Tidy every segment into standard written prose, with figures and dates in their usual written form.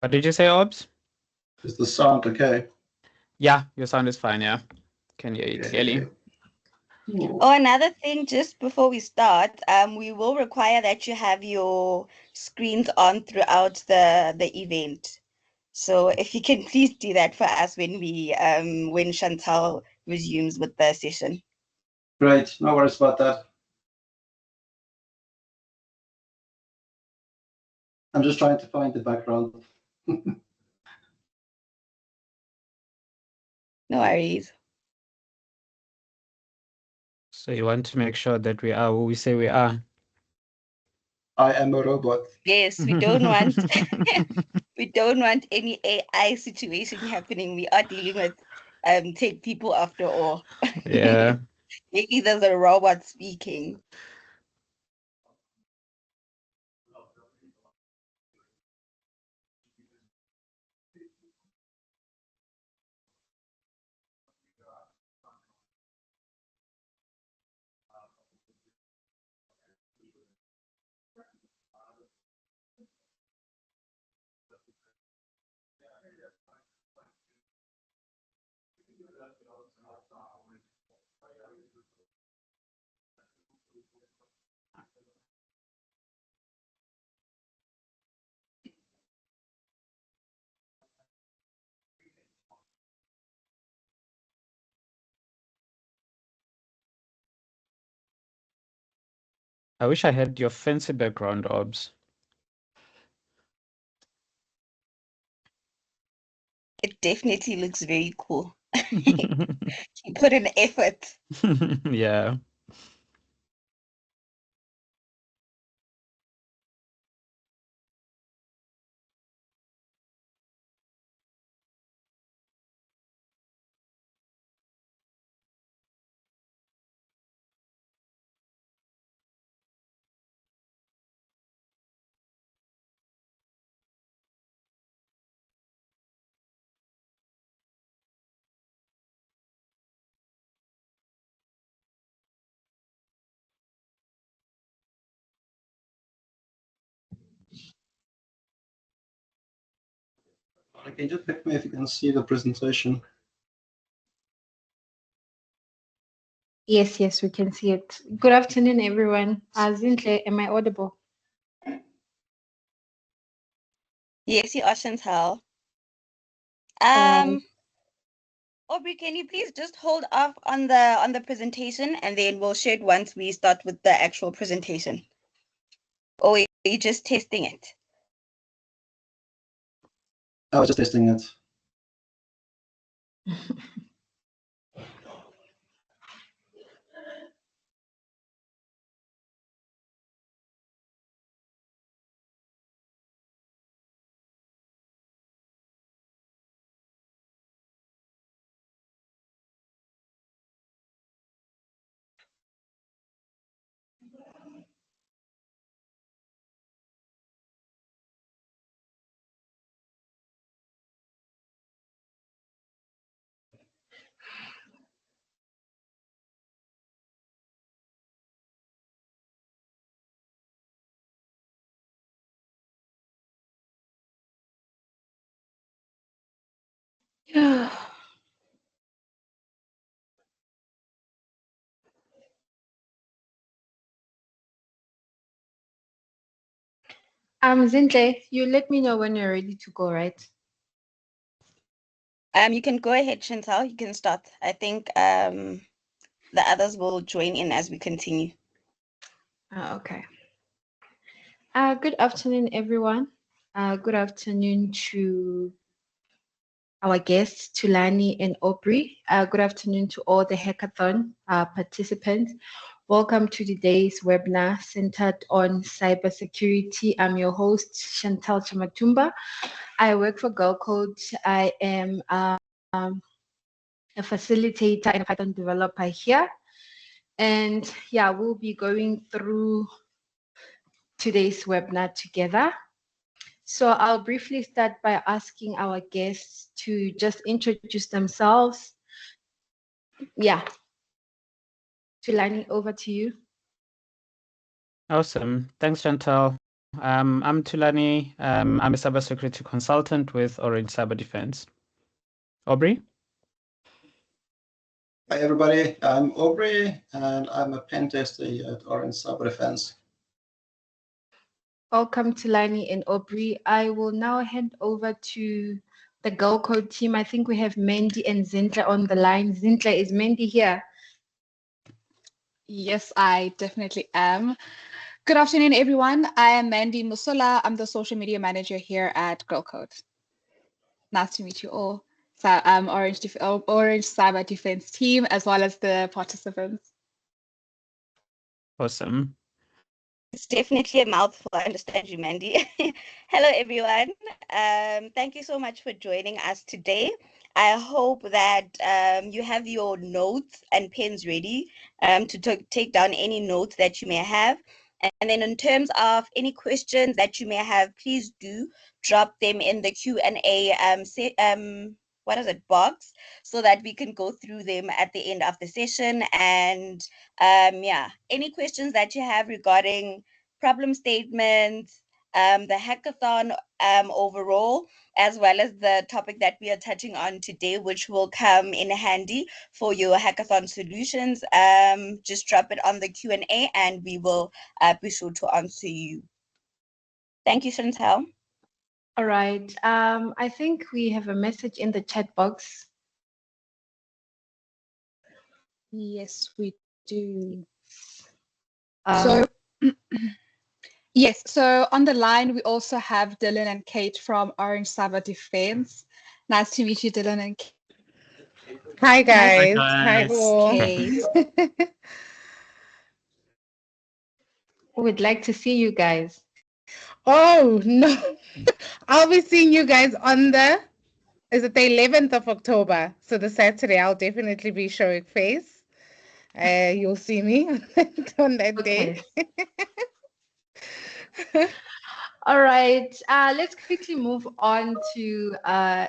What did you say, Obs? Is the sound okay? Yeah, your sound is fine. Yeah, can hear you clearly. Oh, another thing, just before we start, we will require that you have your screens on throughout the event. So if you can please do that for us when when Chantal resumes with the session. Great, no worries about that. I'm just trying to find the background. No worries. So you want to make sure that we are who we say we are. I am a robot. Yes, we don't want we don't want any AI situation happening. We are dealing with tech people after all. Yeah. Maybe there's a robot speaking. I wish I had your fancy background, Obs. It definitely looks very cool. You put in effort. Yeah. Okay, just let me if you can see the presentation. Yes, we can see it. Good afternoon, everyone. Zinhle, am I audible? Yes, you are, Chantal. Alright. Aubrey, can you please just hold off on the presentation and then we'll share it once we start with the actual presentation. Or are you just testing it? I was just testing it. Zinhle, you let me know when you're ready to go, right? You can go ahead, Chantal. You can start. I think the others will join in as we continue. Okay. Good afternoon, everyone. Good afternoon to our guests, Tulani and Aubrey. Good afternoon to all the hackathon participants. Welcome to today's webinar centered on cybersecurity. I'm your host, Chantal Chamatumba. I work for GirlCode. I am a facilitator and a Python developer here. And yeah, we'll be going through today's webinar together. So I'll briefly start by asking our guests to just introduce themselves. Yeah. Tulani, over to you. Awesome. Thanks, Chantal. I'm Tulani. I'm a cybersecurity consultant with Orange Cyberdefense. Aubrey? Hi, everybody. I'm Aubrey, and I'm a pen tester here at Orange Cyberdefense. Welcome to Lani and Aubrey. I will now hand over to the GirlCode team. I think we have Mandy and Zintla on the line. Zintla, is Mandy here? Yes, I definitely am. Good afternoon, everyone. I am Mandy Musula. I'm the social media manager here at GirlCode. Nice to meet you all. So I'm Orange Cyber Defense team, as well as the participants. Awesome. It's definitely a mouthful. I understand you, Mandy. Hello, everyone. Thank you so much for joining us today. I hope that you have your notes and pens ready to take down any notes that you may have. And then in terms of any questions that you may have, please do drop them in the Q&A box, so that we can go through them at the end of the session. And yeah, any questions that you have regarding problem statements, the hackathon overall, as well as the topic that we are touching on today, which will come in handy for your hackathon solutions, just drop it on the Q&A and we will be sure to answer you. Thank you, Chantal. All right. I think we have a message in the chat box. Yes, we do. So, yes, so on the line, we also have Dylan and Kate from Orange Cyber Defense. Nice to meet you, Dylan and Kate. Hi, guys. Hi, Hi, all. Kate. we'd like to see you guys. Oh, no. I'll be seeing you guys on is it the 11th of October? So the Saturday, I'll definitely be showing face. You'll see me on that day. All right. Let's quickly move on to a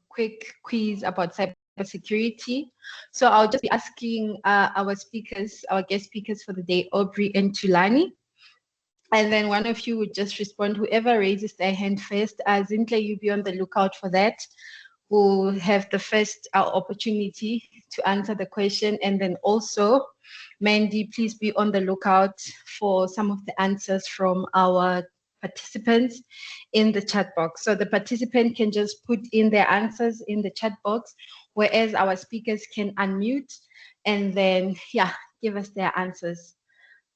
quick quiz about cybersecurity. So I'll just be asking our guest speakers for the day, Aubrey and Tulani. And then one of you would just respond, whoever raises their hand first. Zintla, you'll be on the lookout for that. We'll have the first opportunity to answer the question. And then also, Mandy, please be on the lookout for some of the answers from our participants in the chat box. So the participant can just put in their answers in the chat box, whereas our speakers can unmute and then, yeah, give us their answers.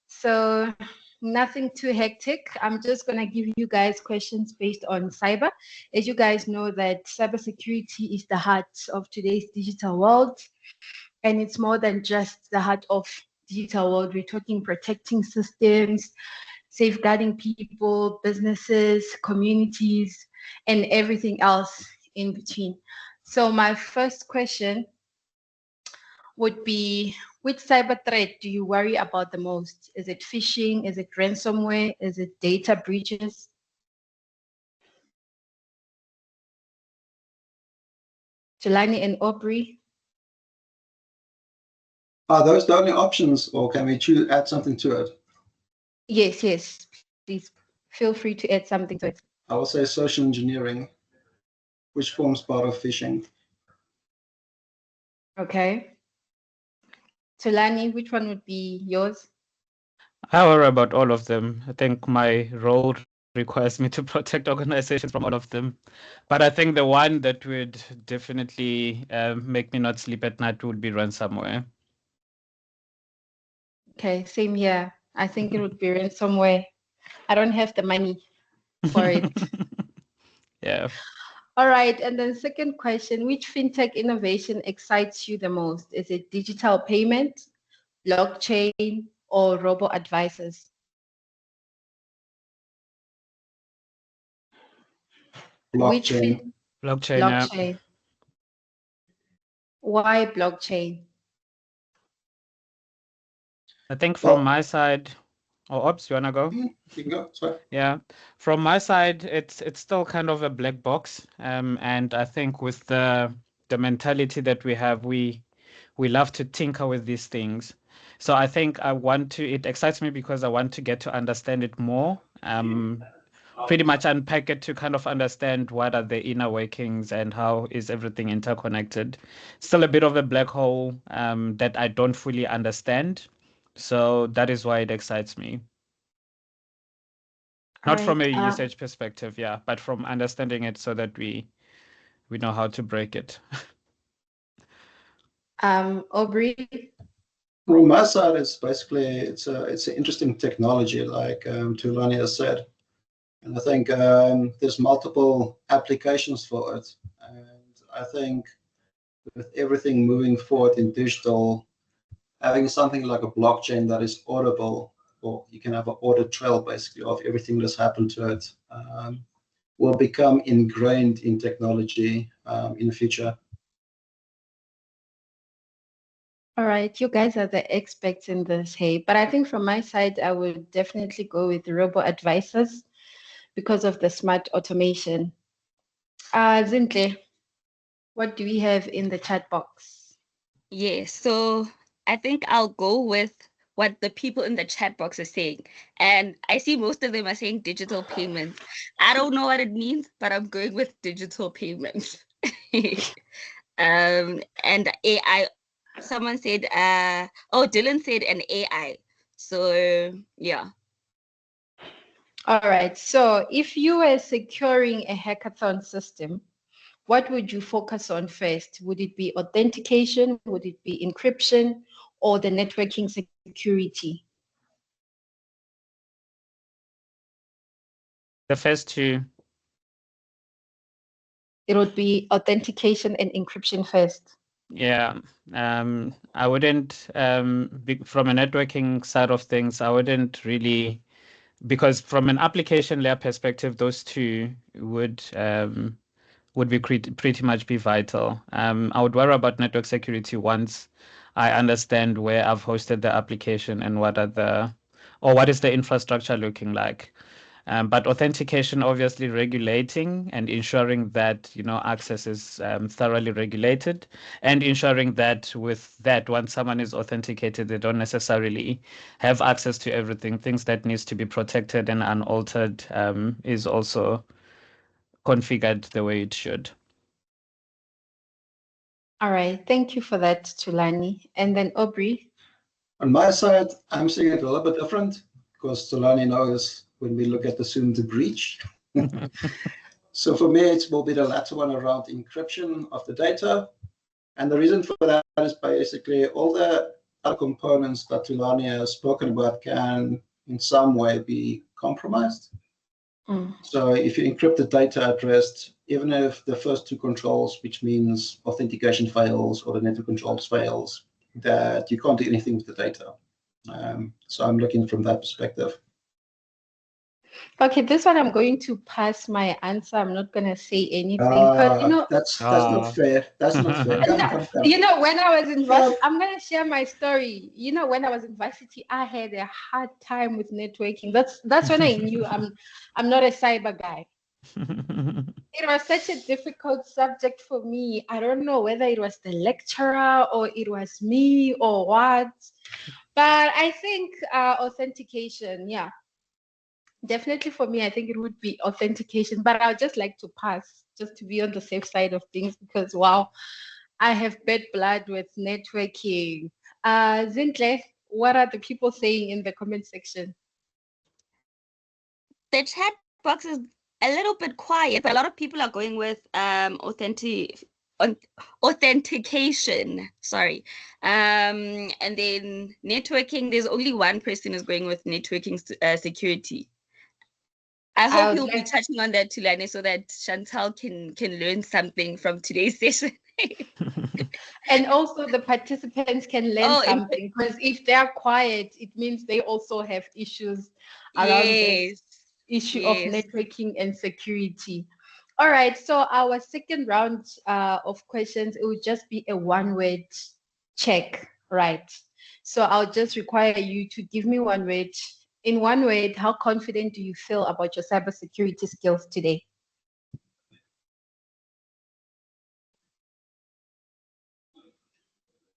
So nothing too hectic. I'm just going to give you guys questions based on cyber. As you guys know that cybersecurity is the heart of today's digital world. And it's more than just the heart of digital world. We're talking protecting systems, safeguarding people, businesses, communities, and everything else in between. So my first question would be, which cyber threat do you worry about the most? Is it phishing? Is it ransomware? Is it data breaches? Jelani and Aubrey? Are those the only options, or can we add something to it? Yes. Please feel free to add something to it. I will say social engineering, which forms part of phishing. Okay. Tulani, which one would be yours? I worry about all of them. I think my role requires me to protect organizations from all of them. But I think the one that would definitely make me not sleep at night would be ransomware. Okay, same here. I think it would be ransomware. I don't have the money for it. Yeah. All right, and then second question, which fintech innovation excites you the most? Is it digital payment, blockchain, or robo-advisors? Blockchain. Blockchain. Yeah. Blockchain. Why blockchain? I think from my side, Ops, you wanna go? You can go. Sorry. Yeah, from my side, it's still kind of a black box, and I think with the mentality that we have, we love to tinker with these things. So I think it excites me because I want to get to understand it more, pretty much unpack it to kind of understand what are the inner workings and how is everything interconnected. Still a bit of a black hole that I don't fully understand. So that is why it excites me. Not from a usage perspective, yeah, but from understanding it so that we know how to break it. Aubrey? From my side, it's basically it's an interesting technology, like Tulani has said, and I think there's multiple applications for it. And I think with everything moving forward in digital, having something like a blockchain that is auditable, or you can have an audit trail basically of everything that's happened to it, will become ingrained in technology in the future. All right, you guys are the experts in this, hey. But I think from my side, I would definitely go with robo advisors because of the smart automation. Zintle, what do we have in the chat box? Yes, so I think I'll go with what the people in the chat box are saying. And I see most of them are saying digital payments. I don't know what it means, but I'm going with digital payments. And AI, someone said, Dylan said an AI. So yeah. All right, so if you were securing a hackathon system, what would you focus on first? Would it be authentication? Would it be encryption or the networking security? The first two. It would be authentication and encryption first. Yeah, I wouldn't, from a networking side of things, I wouldn't really, because from an application layer perspective, those two would be pretty much be vital. I would worry about network security once I understand where I've hosted the application and what is the infrastructure looking like. But authentication, obviously regulating and ensuring that, access is thoroughly regulated, and ensuring that with that, once someone is authenticated, they don't necessarily have access to everything. Things that needs to be protected and unaltered is also configured the way it should. All right, thank you for that, Tulani. And then Aubrey? On my side, I'm seeing it a little bit different because Tulani knows when we look at assume the breach. So for me, it will be the latter one around encryption of the data. And the reason for that is basically all the other components that Tulani has spoken about can in some way be compromised. So if you encrypt the data at rest, even if the first two controls, which means authentication fails or the network controls fails, that you can't do anything with the data. So I'm looking from that perspective. Okay, this one I'm going to pass my answer. I'm not going to say anything because that's not fair. That's not fair. Come. When I was in varsity, I'm going to share my story. When I was in varsity, I had a hard time with networking. That's when I knew I'm not a cyber guy. It was such a difficult subject for me. I don't know whether it was the lecturer or it was me or what. But I think authentication, yeah. Definitely for me, I think it would be authentication, but I would just like to pass just to be on the safe side of things because, wow, I have bad blood with networking. Zintle, what are the people saying in the comment section? The chat box is a little bit quiet, but a lot of people are going with authentication. Sorry. And then networking, there's only one person who's going with networking security. I hope you'll be touching on that, Tulani, so that Chantal can learn something from today's session. And also the participants can learn something, because if they're quiet, it means they also have issues around this issue of networking and security. All right, so our second round of questions, it would just be a one-word check, right? So I'll just require you to give me one word. In one word, how confident do you feel about your cybersecurity skills today?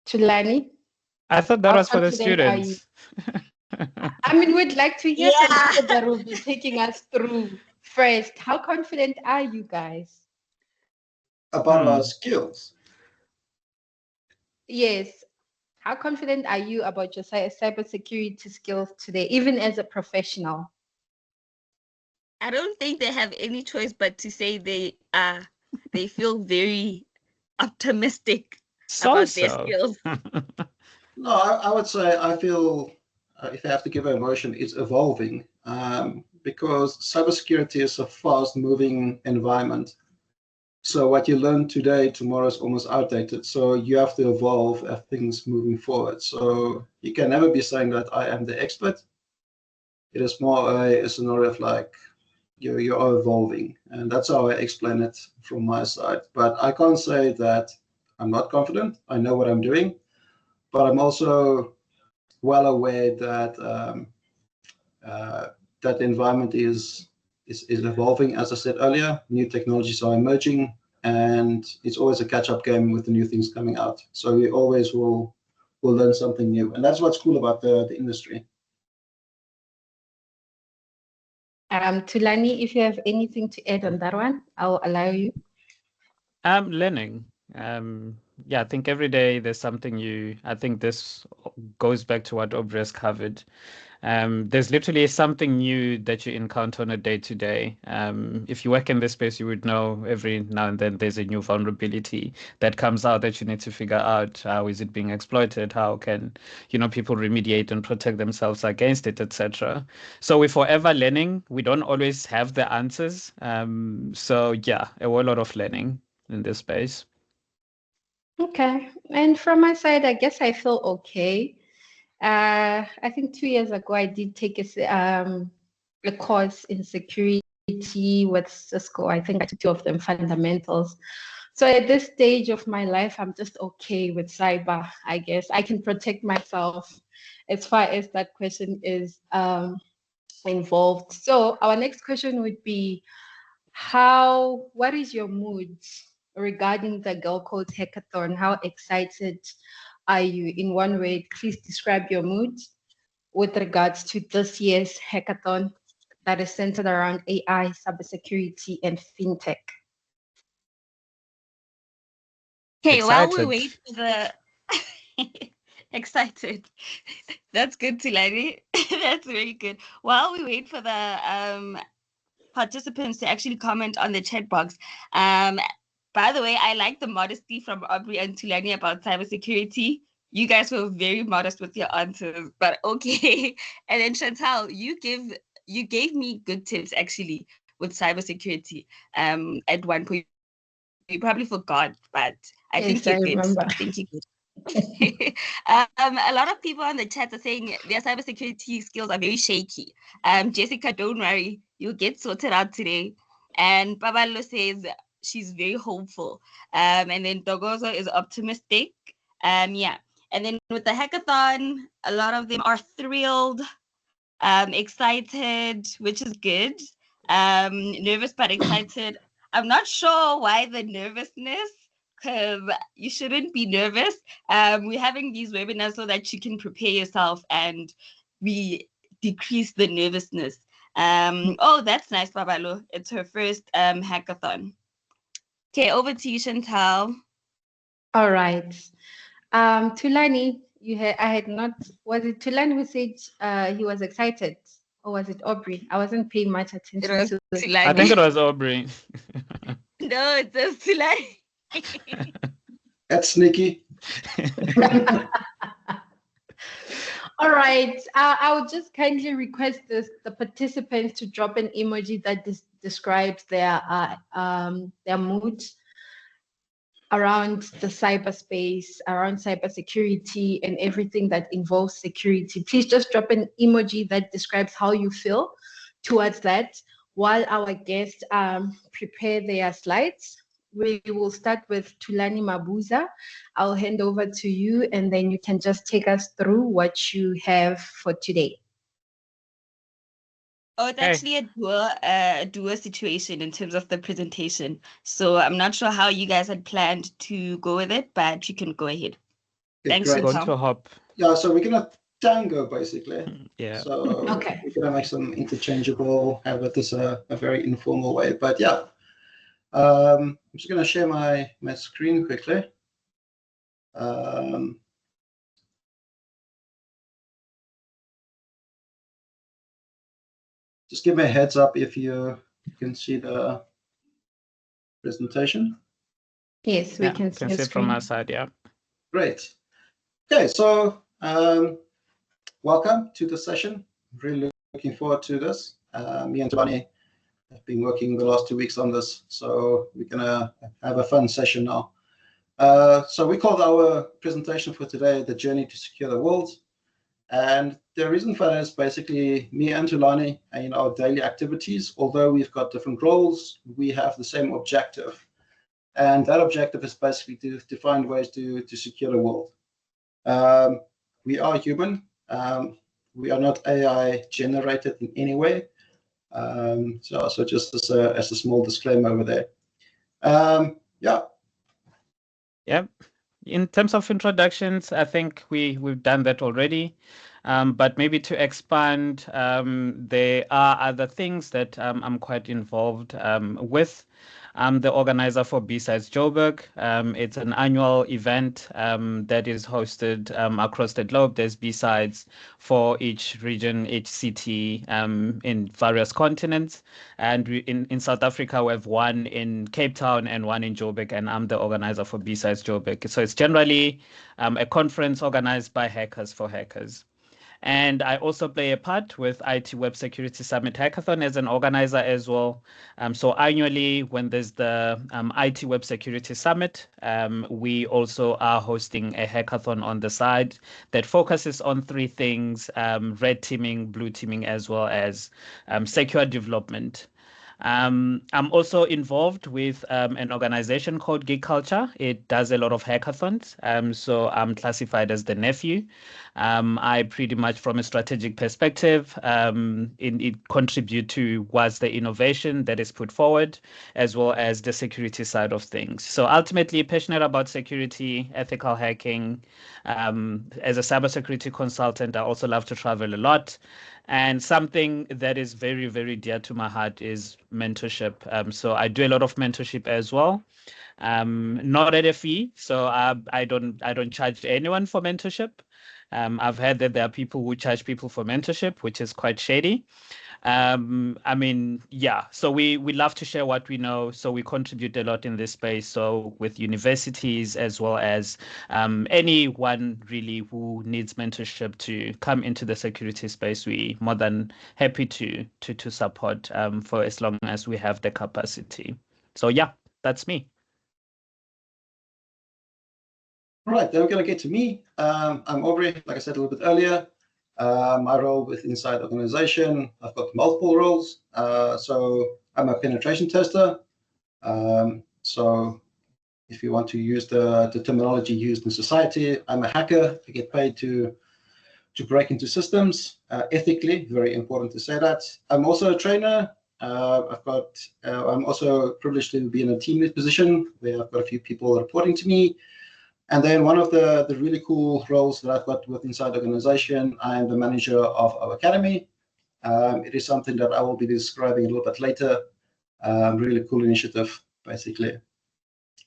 Tulani? I thought that was for the students. I mean, we'd like to hear from Yeah. people that will be taking us through first. How confident are you guys? About our skills. Yes. How confident are you about your cybersecurity skills today, even as a professional? I don't think they have any choice but to say they feel very optimistic about their skills. No, I would say I feel, if I have to give an emotion, it's evolving, because cybersecurity is a fast-moving environment. So what you learn today, tomorrow is almost outdated. So you have to evolve as things moving forward. So you can never be saying that I am the expert. It is more a scenario of like you are evolving, and that's how I explain it from my side. But I can't say that I'm not confident. I know what I'm doing, but I'm also well aware that that the environment is evolving. As I said earlier, new technologies are emerging, and it's always a catch-up game with the new things coming out. So we always will learn something new, and that's what's cool about the industry. Tulani, if you have anything to add on that one, I'll allow you. I'm learning. Yeah, I think every day there's something new. I think this goes back to what Aubrey has covered. There's literally something new that you encounter on a day-to-day. If you work in this space, you would know every now and then there's a new vulnerability that comes out that you need to figure out how is it being exploited, how can people remediate and protect themselves against it, etc. So we're forever learning. We don't always have the answers. So yeah, a whole lot of learning in this space. Okay. And from my side, I guess I feel okay. I think 2 years ago, I did take a course in security with Cisco. I think I took 2 of them, fundamentals. So at this stage of my life, I'm just okay with cyber, I guess. I can protect myself as far as that question is involved. So our next question would be, what is your mood regarding the GirlCode Hackathon? How excited are you? In one word, please describe your mood with regards to this year's hackathon that is centered around AI, cybersecurity, and fintech. Okay, while we wait for the excited. That's good, Tulani. That's very good. While we wait for the participants to actually comment on the chat box, by the way, I like the modesty from Aubrey and Tulani about cybersecurity. You guys were very modest with your answers, but okay. And then Chantal, you gave me good tips actually with cybersecurity. At one point, you probably forgot, but I think you're good. I think you're good. A lot of people on the chat are saying their cybersecurity skills are very shaky. Jessica, don't worry, you'll get sorted out today. And Babalo says she's very hopeful. And then Dogozo is optimistic. Yeah. And then with the hackathon, a lot of them are thrilled, excited, which is good. Nervous but excited. I'm not sure why the nervousness, because you shouldn't be nervous. We're having these webinars so that you can prepare yourself and we decrease the nervousness. Oh, that's nice, Babalo. It's her first hackathon. Okay, over to you, Chantal. All right. Tulani, I had not, was it Tulani who said he was excited? Or was it Aubrey? I wasn't paying much attention to it. I think it was Aubrey. No, it was Tulani. That's sneaky. All right. I would just kindly request the participants to drop an emoji that describes their mood around the cyberspace, around cybersecurity, and everything that involves security. Please just drop an emoji that describes how you feel towards that while our guests prepare their slides. We will start with Tulani Mabuza. I'll hand over to you, and then you can just take us through what you have for today. Oh, it's actually a duo situation in terms of the presentation. So I'm not sure how you guys had planned to go with it, but you can go ahead. Yeah, Thanks, great. Chantal. To hop. Yeah, so we're gonna Tango, basically. Yeah. So Okay. we're gonna make some interchangeable, have it as a very informal way. But yeah, I'm just gonna share my screen quickly. Just give me a heads up if you can see the presentation. Yes, we Yeah, can see can your see it from screen. my side. Yeah. Great. Okay, so welcome to the session. Really looking forward to this. Me and Tolani have been working the last 2 weeks on this, so we're gonna have a fun session now. So we called our presentation for today "The Journey to Secure the World," and the reason for that is basically me and Tulani in our daily activities. Although we've got different roles, we have the same objective, and that objective is basically to find ways to secure the world. We are human. We are not AI generated in any way. So just as a small disclaimer over there. Yeah. Yeah. In terms of introductions, I think we've done that already. But maybe to expand, there are other things that I'm quite involved with. I'm the organizer for B-Sides Joburg. It's an annual event that is hosted across the globe. There's B-Sides for each region, each city in various continents. And in South Africa, we have one in Cape Town and one in Joburg, and I'm the organizer for B-Sides Joburg. So it's generally a conference organized by hackers for hackers. And I also play a part with IT Web Security Summit Hackathon as an organizer as well. So annually, when there's the IT Web Security Summit, we also are hosting a hackathon on the side that focuses on 3 things: red teaming, blue teaming, as well as secure development. I'm also involved with an organization called Geek Culture. It does a lot of hackathons. So I'm classified as the nephew. I pretty much, from a strategic perspective, it contribute to what's the innovation that is put forward, as well as the security side of things. So ultimately, passionate about security, ethical hacking. As a cybersecurity consultant, I also love to travel a lot. And something that is very, very dear to my heart is mentorship. So I do a lot of mentorship as well. Not at a fee, so I don't charge anyone for mentorship. I've heard that there are people who charge people for mentorship, which is quite shady. I mean, yeah, so we love to share what we know, so we contribute a lot in this space. So with universities, as well as anyone really who needs mentorship to come into the security space, we more than happy to support for as long as we have the capacity. So yeah, that's me. All right, then we're going to get to me. I'm Aubrey, like I said a little bit earlier. My role with inside organization, I've got multiple roles. So I'm a penetration tester. So if you want to use the terminology used in society, I'm a hacker. I get paid to break into systems ethically. Very important to say that. I'm also a trainer. I'm also privileged to be in a team lead position where I've got a few people reporting to me. And then one of the really cool roles that I've got with inside the organization, I am the manager of our academy. It is something that I will be describing a little bit later. Really cool initiative, basically.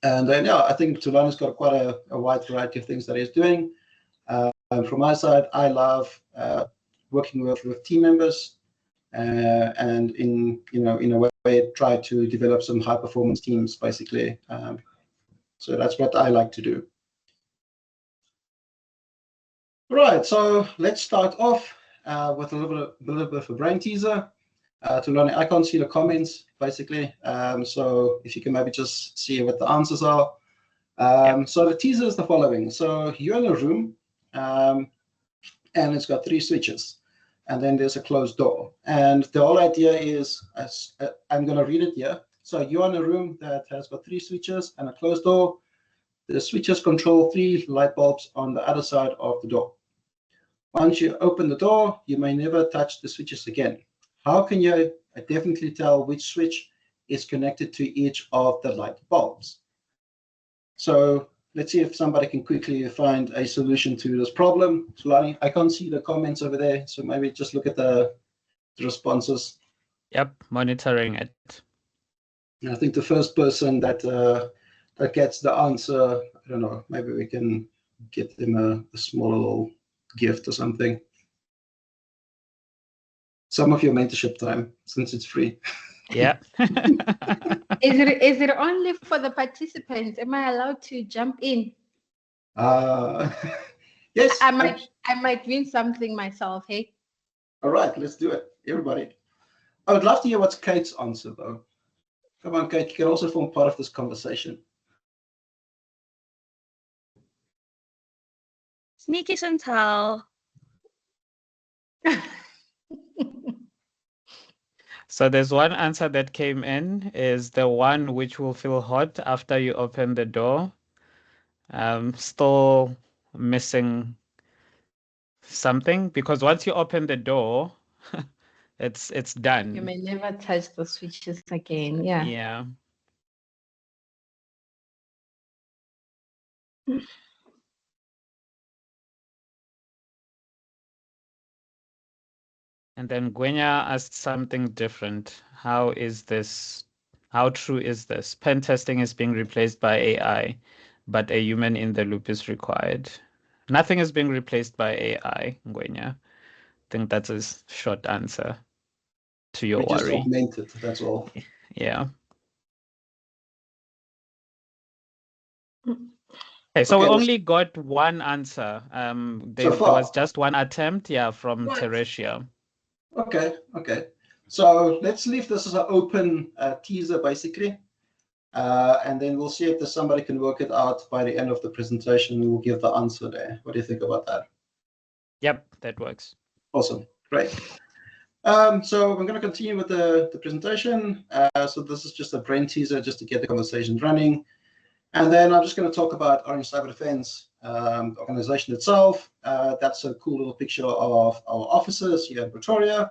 And then, yeah, I think Tulani's got quite a wide variety of things that he's doing. From my side, I love working with team members and in a way try to develop some high performance teams, basically. So that's what I like to do. Right, so let's start off with a little bit of a brain teaser. Tulani, I can't see the comments, basically. So if you can maybe just see what the answers are. So the teaser is the following. So you're in a room, and it's got 3 switches. And then there's a closed door. And the whole idea is, I'm going to read it here. So you're in a room that has got 3 switches and a closed door. The switches control 3 light bulbs on the other side of the door. Once you open the door, you may never touch the switches again. How can you definitely tell which switch is connected to each of the light bulbs? So let's see if somebody can quickly find a solution to this problem. Tulani, I can't see the comments over there, so maybe just look at the responses. Yep, monitoring it. And I think the first person that that gets the answer, I don't know, maybe we can get them a small little gift or something. Some of your mentorship time, since it's free. Yeah. Is it only for the participants? Am I allowed to jump in? Yes. I might win something myself, hey? All right, let's do it, everybody. I would love to hear what's Kate's answer, though. Come on, Kate, you can also form part of this conversation. Sneaky Chantal. So there's one answer that came in, is the one which will feel hot after you open the door. Still missing something, because once you open the door, it's done. You may never touch the switches again. Yeah. Yeah. And then Gwenya asked something different. How true is this? Pen testing is being replaced by AI, but a human in the loop is required. Nothing is being replaced by AI, Gwenya. I think that's a short answer to your We just worry. augment it, that's all. Yeah. Okay, so we only got one answer. There was just one attempt, yeah, from Teresia. Okay. So let's leave this as an open teaser, basically. And then we'll see if there's somebody can work it out by the end of the presentation. We'll give the answer there. What do you think about that? Yep, that works. Awesome, great. So I'm going to continue with the presentation. So this is just a brain teaser just to get the conversation running. And then I'm just going to talk about Orange Cyberdefense, the organization itself. That's a cool little picture of our offices here in Pretoria.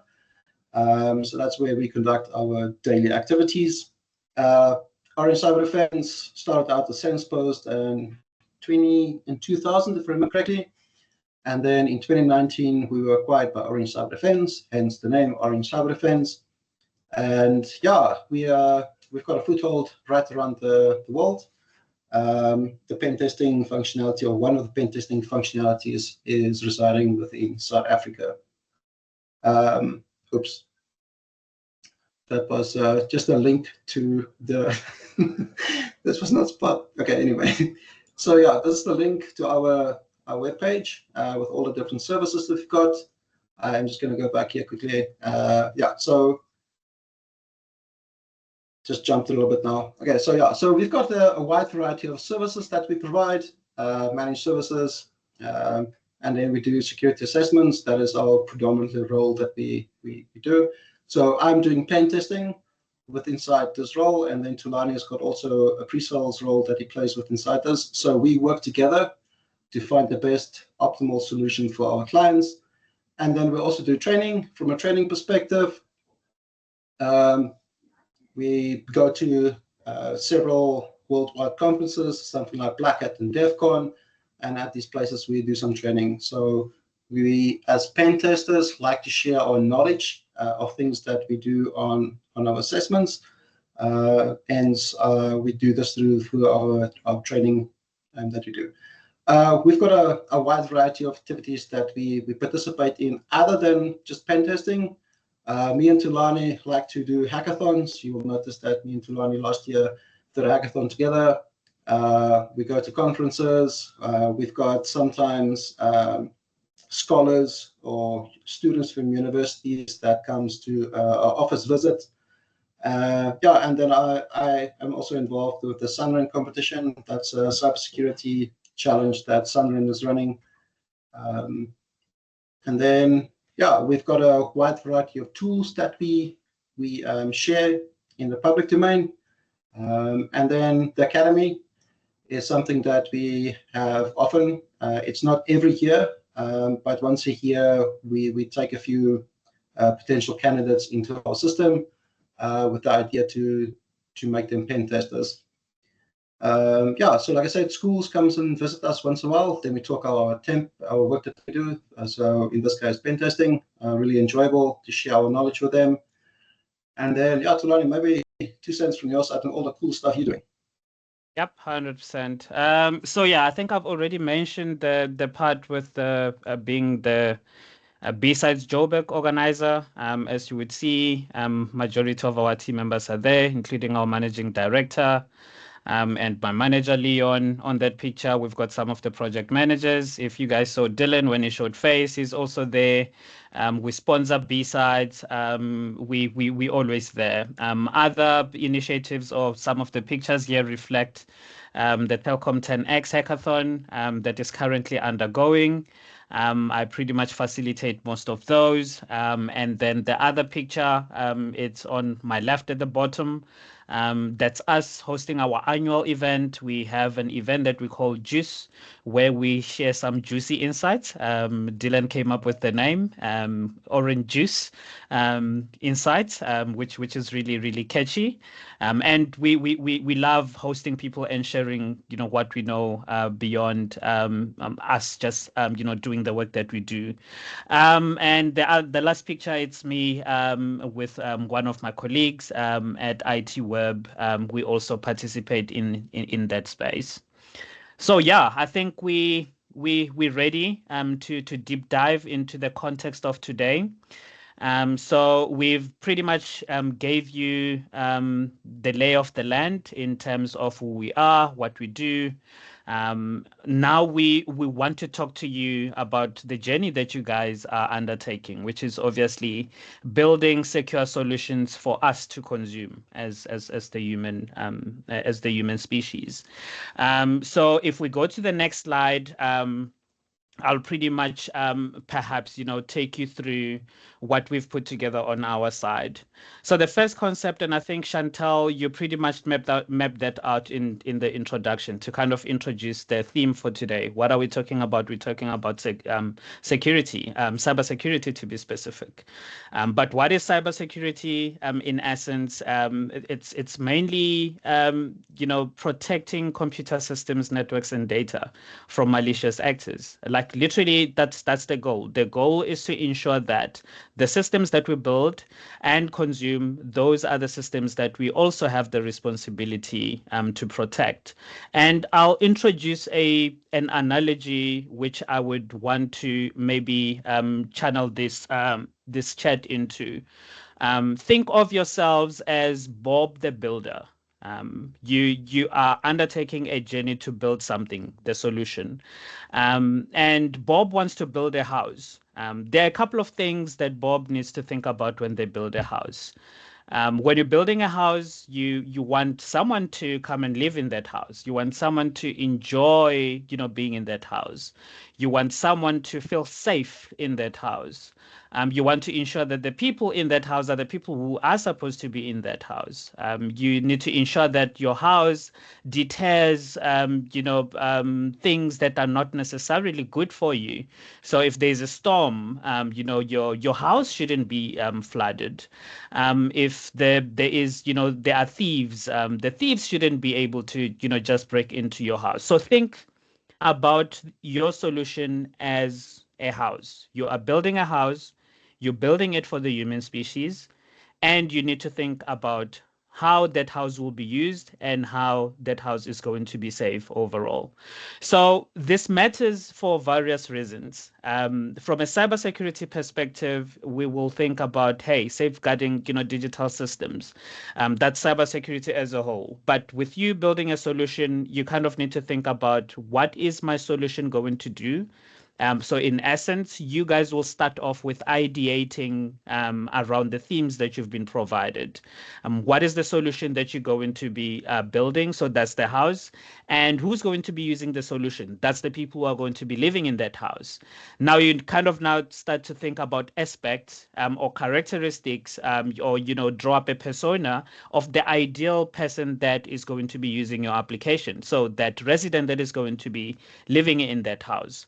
So that's where we conduct our daily activities. Orange Cyberdefense started out as SensePost in 2000, if I remember correctly. And then in 2019, we were acquired by Orange Cyberdefense, hence the name Orange Cyberdefense. And yeah, we've got a foothold right around the world. The pen testing functionality, or one of the pen testing functionalities, is residing within South Africa. Oops. That was just a link to the, this was not spot. Okay, anyway. So yeah, this is the link to our webpage with all the different services that we've got. I'm just going to go back here quickly. Yeah, so just jumped a little bit now. Okay, so yeah, so we've got a wide variety of services that we provide, managed services, and then we do security assessments. That is our predominantly role that we do. So I'm doing pen testing inside this role, and then Tulani has got also a pre-sales role that he plays with inside this. So we work together to find the best optimal solution for our clients. And then we also do training. From a training perspective, we go to several worldwide conferences, something like Black Hat and DEF CON, and at these places we do some training. So we, as pen testers, like to share our knowledge of things that we do on our assessments, and we do this through our training that we do. We've got a wide variety of activities that we participate in other than just pen testing. Me and Tulani like to do hackathons. You will notice that me and Tulani last year did a hackathon together. We go to conferences. We've got sometimes scholars or students from universities that comes to our office visit. Yeah, and then I am also involved with the Sunrun competition. That's a cybersecurity challenge that Sunrun is running. And then, yeah, we've got a wide variety of tools that we share in the public domain. And then the Academy is something that we have often. It's not every year, but once a year, we take a few potential candidates into our system with the idea to make them pen testers. Yeah, so like I said, schools comes and visit us once in a while. Then we talk our work that we do. So in this case, pen testing, really enjoyable to share our knowledge with them. And then, yeah, Tulani, maybe 2 cents from your side on all the cool stuff you're doing. Yep, 100%. So yeah, I think I've already mentioned the part with the being the B-Sides Joburg organizer. As you would see, majority of our team members are there, including our managing director. And my manager Leon on that picture. We've got some of the project managers. If you guys saw Dylan when he showed face, he's also there. We sponsor B-Sides. We always there. Other initiatives or some of the pictures here reflect the Telkom 10X hackathon that is currently undergoing. I pretty much facilitate most of those. And then the other picture, it's on my left at the bottom. That's us hosting our annual event. We have an event that we call Juice, where we share some juicy insights. Dylan came up with the name, Orange Juice Insights, which is really, really catchy. And we love hosting people and sharing, what we know beyond us just, doing the work that we do. And the last picture, it's me with one of my colleagues at IT Web. We also participate in that space. So yeah, I think we're ready to deep dive into the context of today. So we've pretty much gave you the lay of the land in terms of who we are, what we do. Now we want to talk to you about the journey that you guys are undertaking, which is obviously building secure solutions for us to consume as the human species. So if we go to the next slide. I'll pretty much perhaps take you through what we've put together on our side. So the first concept, and I think Chantal, you pretty much mapped that out in the introduction to kind of introduce the theme for today. What are we talking about? We're talking about security, cybersecurity to be specific. But what is cybersecurity? In essence, it's mainly protecting computer systems, networks, and data from malicious actors. Like literally, that's the goal. The goal is to ensure that the systems that we build and consume, those are the systems that we also have the responsibility to protect. And I'll introduce an analogy which I would want to maybe channel this chat into. Think of yourselves as Bob the Builder. You are undertaking a journey to build something, the solution. And Bob wants to build a house. There are a couple of things that Bob needs to think about when they build a house. When you're building a house, you want someone to come and live in that house. You want someone to enjoy, being in that house. You want someone to feel safe in that house. You want to ensure that the people in that house are the people who are supposed to be in that house. You need to ensure that your house deters, things that are not necessarily good for you. So if there's a storm, your house shouldn't be flooded. If there are thieves, the thieves shouldn't be able to, just break into your house. So think about your solution as a house. You are building a house, you're building it for the human species, and you need to think about how that house will be used and how that house is going to be safe overall. So this matters for various reasons. From a cybersecurity perspective, we will think about, hey, safeguarding, digital systems. That's cybersecurity as a whole. But with you building a solution, you kind of need to think about what is my solution going to do? So in essence, you guys will start off with ideating around the themes that you've been provided. What is the solution that you're going to be building? So that's the house. And who's going to be using the solution? That's the people who are going to be living in that house. Now you kind of now start to think about aspects or characteristics or, draw up a persona of the ideal person that is going to be using your application. So that resident that is going to be living in that house.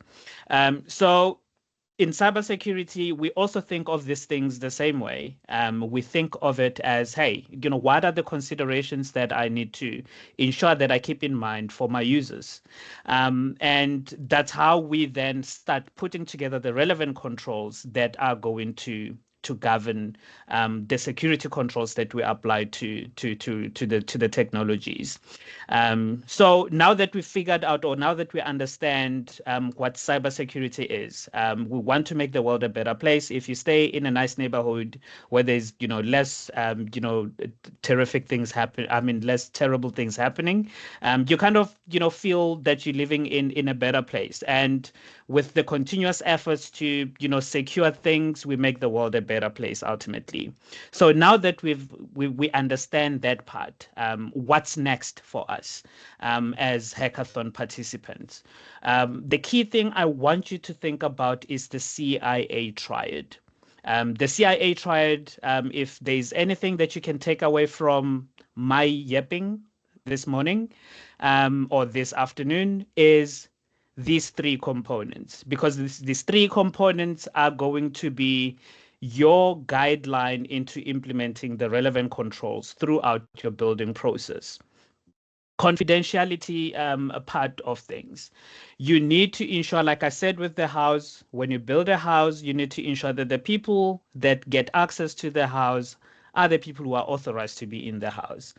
So in cybersecurity, we also think of these things the same way. We think of it as, hey, what are the considerations that I need to ensure that I keep in mind for my users? And that's how we then start putting together the relevant controls that are going to govern the security controls that we apply to the technologies. So now that we've figured out, or now that we understand what cybersecurity is, we want to make the world a better place. If you stay in a nice neighborhood where there's less terrific things happen, less terrible things happening, you kind of feel that you're living in a better place. And with the continuous efforts to secure things, we make the world a better place ultimately. So now that we understand that part, what's next for us as hackathon participants? The key thing I want you to think about is the CIA triad. The CIA triad, if there's anything that you can take away from my yapping this morning or this afternoon, is these three components, because these three components are going to be your guideline into implementing the relevant controls throughout your building process. Confidentiality, a part of things. You need to ensure, like I said with the house, when you build a house, you need to ensure that the people that get access to the house are the people who are authorized to be in the house.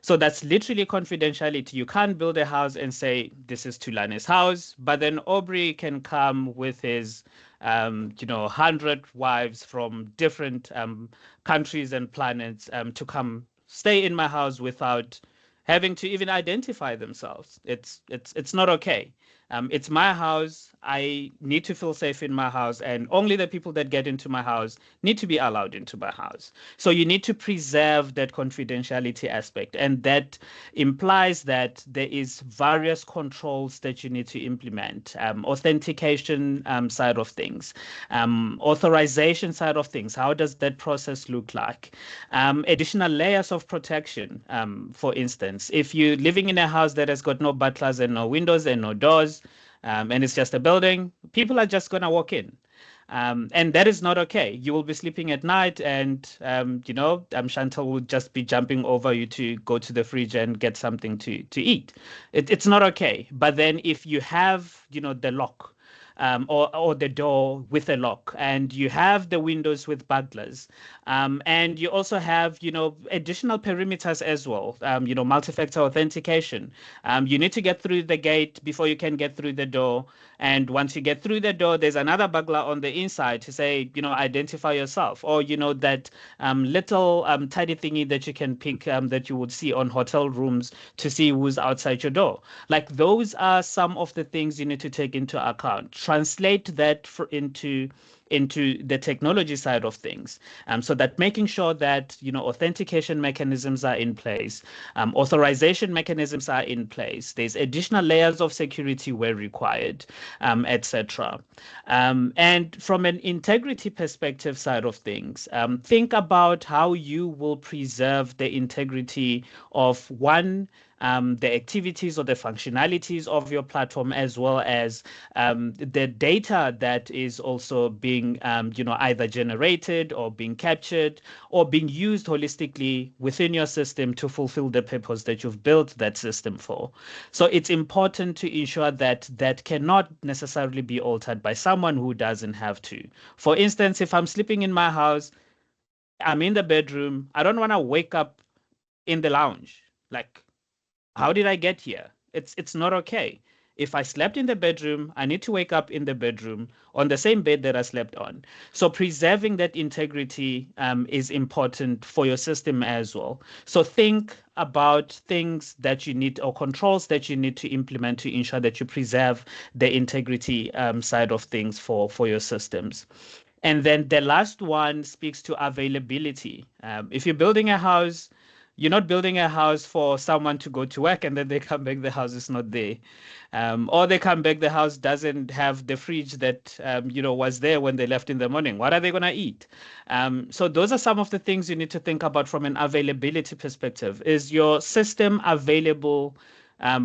So that's literally confidentiality. You can't build a house and say, this is Thulani's house, but then Aubrey can come with his 100 wives from different countries and planets to come stay in my house without having to even identify themselves. It's not okay. It's my house. I need to feel safe in my house, and only the people that get into my house need to be allowed into my house. So you need to preserve that confidentiality aspect, and that implies that there is various controls that you need to implement. Authentication side of things, authorization side of things. How does that process look like? Additional layers of protection. For instance, if you're living in a house that has got no butlers and no windows and no doors, and it's just a building, people are just going to walk in. And that is not okay. You will be sleeping at night, and Chantal will just be jumping over you to go to the fridge and get something to eat. It's not okay. But then if you have the lock, or the door with a lock, and you have the windows with burglars, and you also have additional perimeters as well, multi-factor authentication. You need to get through the gate before you can get through the door, and once you get through the door, there's another burglar on the inside to say identify yourself, or that little tiny thingy that you can pick that you would see on hotel rooms to see who's outside your door. Like, those are some of the things you need to take into account. Translate that into the technology side of things, so that making sure that authentication mechanisms are in place, authorization mechanisms are in place, there's additional layers of security where required, etc. And from an integrity perspective side of things, think about how you will preserve the integrity of the activities or the functionalities of your platform, as well as the data that is also being either generated or being captured or being used holistically within your system to fulfill the purpose that you've built that system for. So it's important to ensure that that cannot necessarily be altered by someone who doesn't have to. For instance, if I'm sleeping in my house, I'm in the bedroom, I don't want to wake up in the lounge. Like, how did I get here? It's not okay. If I slept in the bedroom, I need to wake up in the bedroom on the same bed that I slept on. So preserving that integrity is important for your system as well. So think about things that you need, or controls that you need to implement to ensure that you preserve the integrity side of things for your systems. And then the last one speaks to availability. If you're building a house, you're not building a house for someone to go to work and then they come back, the house is not there. Or they come back, the house doesn't have the fridge that was there when they left in the morning. What are they going to eat? So those are some of the things you need to think about from an availability perspective. Is your system available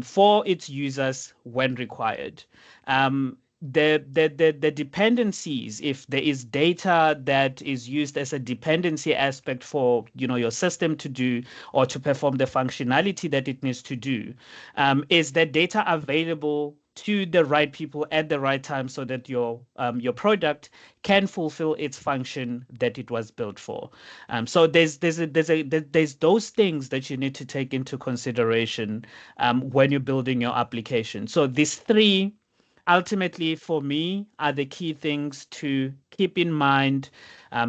for its users when required? the dependencies, if there is data that is used as a dependency aspect for your system to do or to perform the functionality that it needs to do, is that data available to the right people at the right time so that your product can fulfill its function that it was built for. So there's those things that you need to take into consideration when you're building your application. So these three ultimately for me are the key things to keep in mind,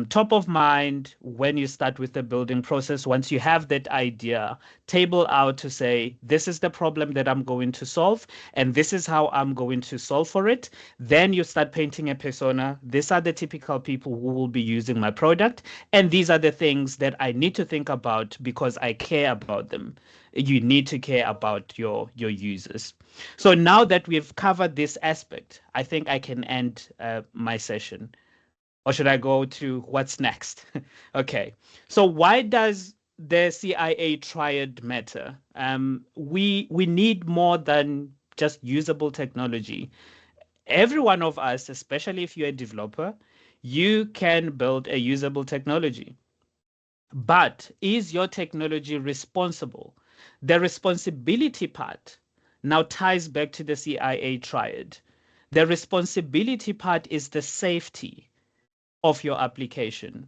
top of mind when you start with the building process. Once you have that idea, table out to say, this is the problem that I'm going to solve, and this is how I'm going to solve for it. Then you start painting a persona. These are the typical people who will be using my product, and these are the things that I need to think about because I care about them. You need to care about your users. So now that we've covered this aspect, I think I can end my session. Or should I go to what's next? Okay. So why does the CIA triad matter? We need more than just usable technology. Every one of us, especially if you're a developer, you can build a usable technology. But is your technology responsible? The responsibility part now ties back to the CIA triad. The responsibility part is the safety of your application.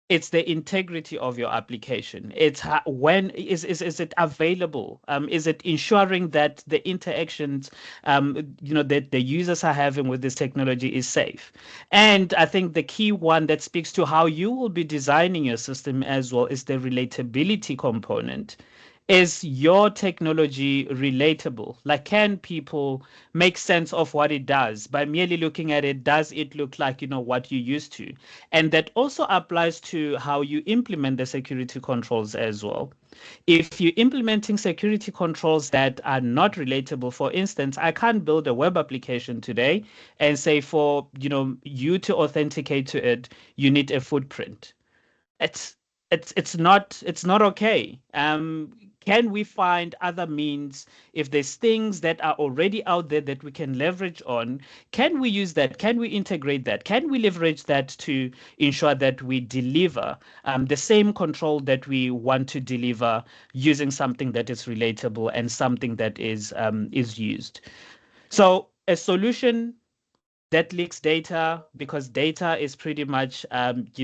It's the integrity of your application. It's when is it available? Is it ensuring that the interactions that the users are having with this technology is safe? And I think the key one that speaks to how you will be designing your system as well is the relatability component. Is your technology relatable? Like, can people make sense of what it does by merely looking at it? Does it look like, what you used to? And that also applies to how you implement the security controls as well. If you're implementing security controls that are not relatable, for instance, I can't build a web application today and say for, you to authenticate to it, you need a footprint. It's not okay. Can we find other means? If there's things that are already out there that we can leverage on, can we use that? Can we integrate that? Can we leverage that to ensure that we deliver the same control that we want to deliver using something that is relatable and something that is used? So a solution that leaks data, because data is pretty much the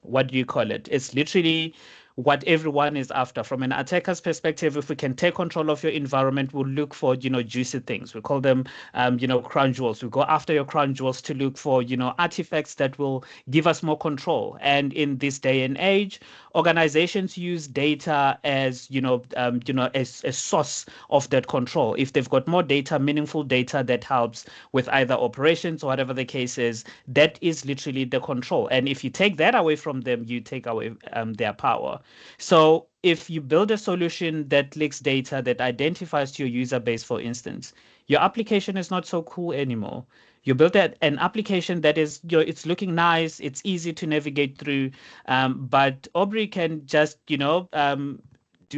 what do you call it? It's literally what everyone is after. From an attacker's perspective, if we can take control of your environment, we'll look for juicy things. We call them crown jewels. We go after your crown jewels to look for artifacts that will give us more control. And in this day and age, organizations use data as a source of that control. If they've got more data, meaningful data that helps with either operations or whatever the case is, that is literally the control. And if you take that away from them, you take away their power. So if you build a solution that leaks data, that identifies your user base, for instance, your application is not so cool anymore. You built an application that is, it's looking nice, it's easy to navigate through, but Aubrey can just, do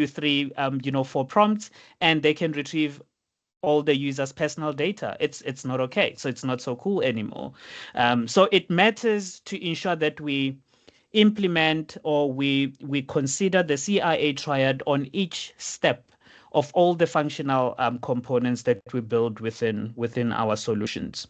3, 4 prompts, and they can retrieve all the user's personal data. It's not okay. So it's not so cool anymore. So it matters to ensure that we implement or we consider the CIA triad on each step of all the functional components that we build within our solutions.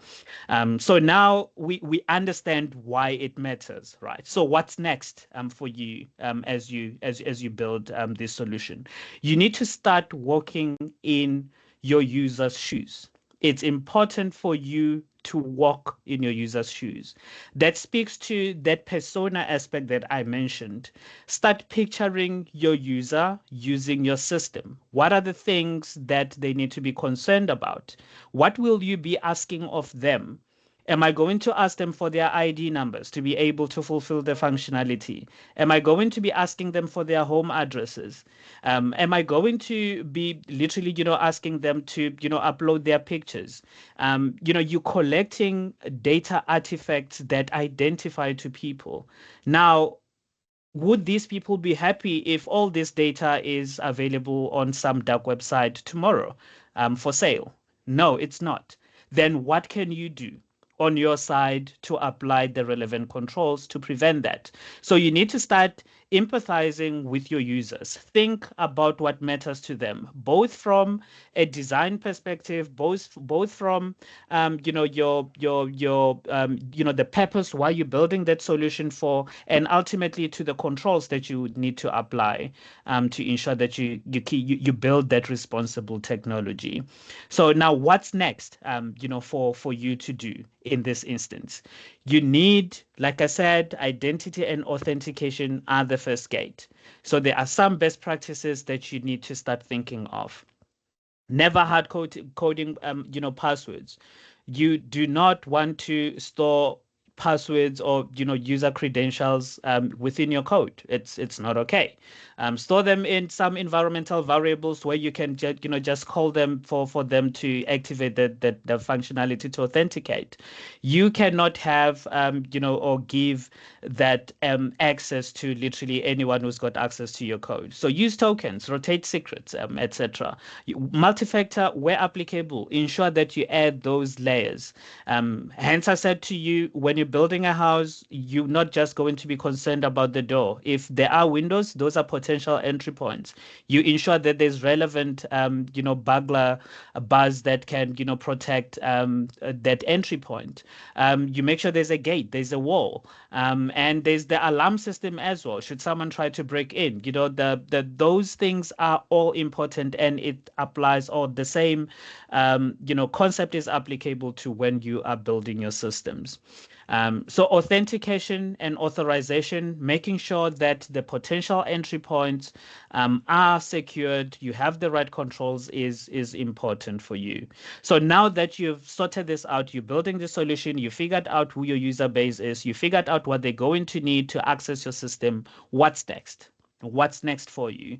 So now we understand why it matters, right? So what's next for you as you build this solution? You need to start walking in your user's shoes. It's important for you to walk in your user's shoes. That speaks to that persona aspect that I mentioned. Start picturing your user using your system. What are the things that they need to be concerned about? What will you be asking of them? Am I going to ask them for their ID numbers to be able to fulfill the functionality? Am I going to be asking them for their home addresses? Am I going to be literally, asking them to, upload their pictures? You're collecting data artifacts that identify to people. Now, would these people be happy if all this data is available on some dark website tomorrow for sale? No, it's not. Then what can you do on your side to apply the relevant controls to prevent that? So you need to start empathizing with your users. Think about what matters to them, both from a design perspective, both from the purpose why you're building that solution for, and ultimately to the controls that you need to apply to ensure that you build that responsible technology. So now what's next, for you to do in this instance? You need, like I said, identity and authentication are the first gate. So there are some best practices that you need to start thinking of. Never hard coding, passwords. You do not want to store passwords or user credentials within your code. It's not okay. Store them in some environmental variables where you can just call them for them to activate the functionality to authenticate. You cannot have or give that access to literally anyone who's got access to your code. So use tokens, rotate secrets, etc. Multi-factor where applicable, ensure that you add those layers. Hence, I said to you, when you're building a house, you're not just going to be concerned about the door. If there are windows, those are potential entry points. You ensure that there's relevant, burglar bars that can, protect that entry point. You make sure there's a gate, there's a wall, and there's the alarm system as well. Should someone try to break in, those things are all important, and it applies, or the same, concept is applicable to when you are building your systems. So authentication and authorization, making sure that the potential entry points are secured, you have the right controls is important for you. So now that you've sorted this out, you're building the solution, you figured out who your user base is, you figured out what they're going to need to access your system, what's next? What's next for you?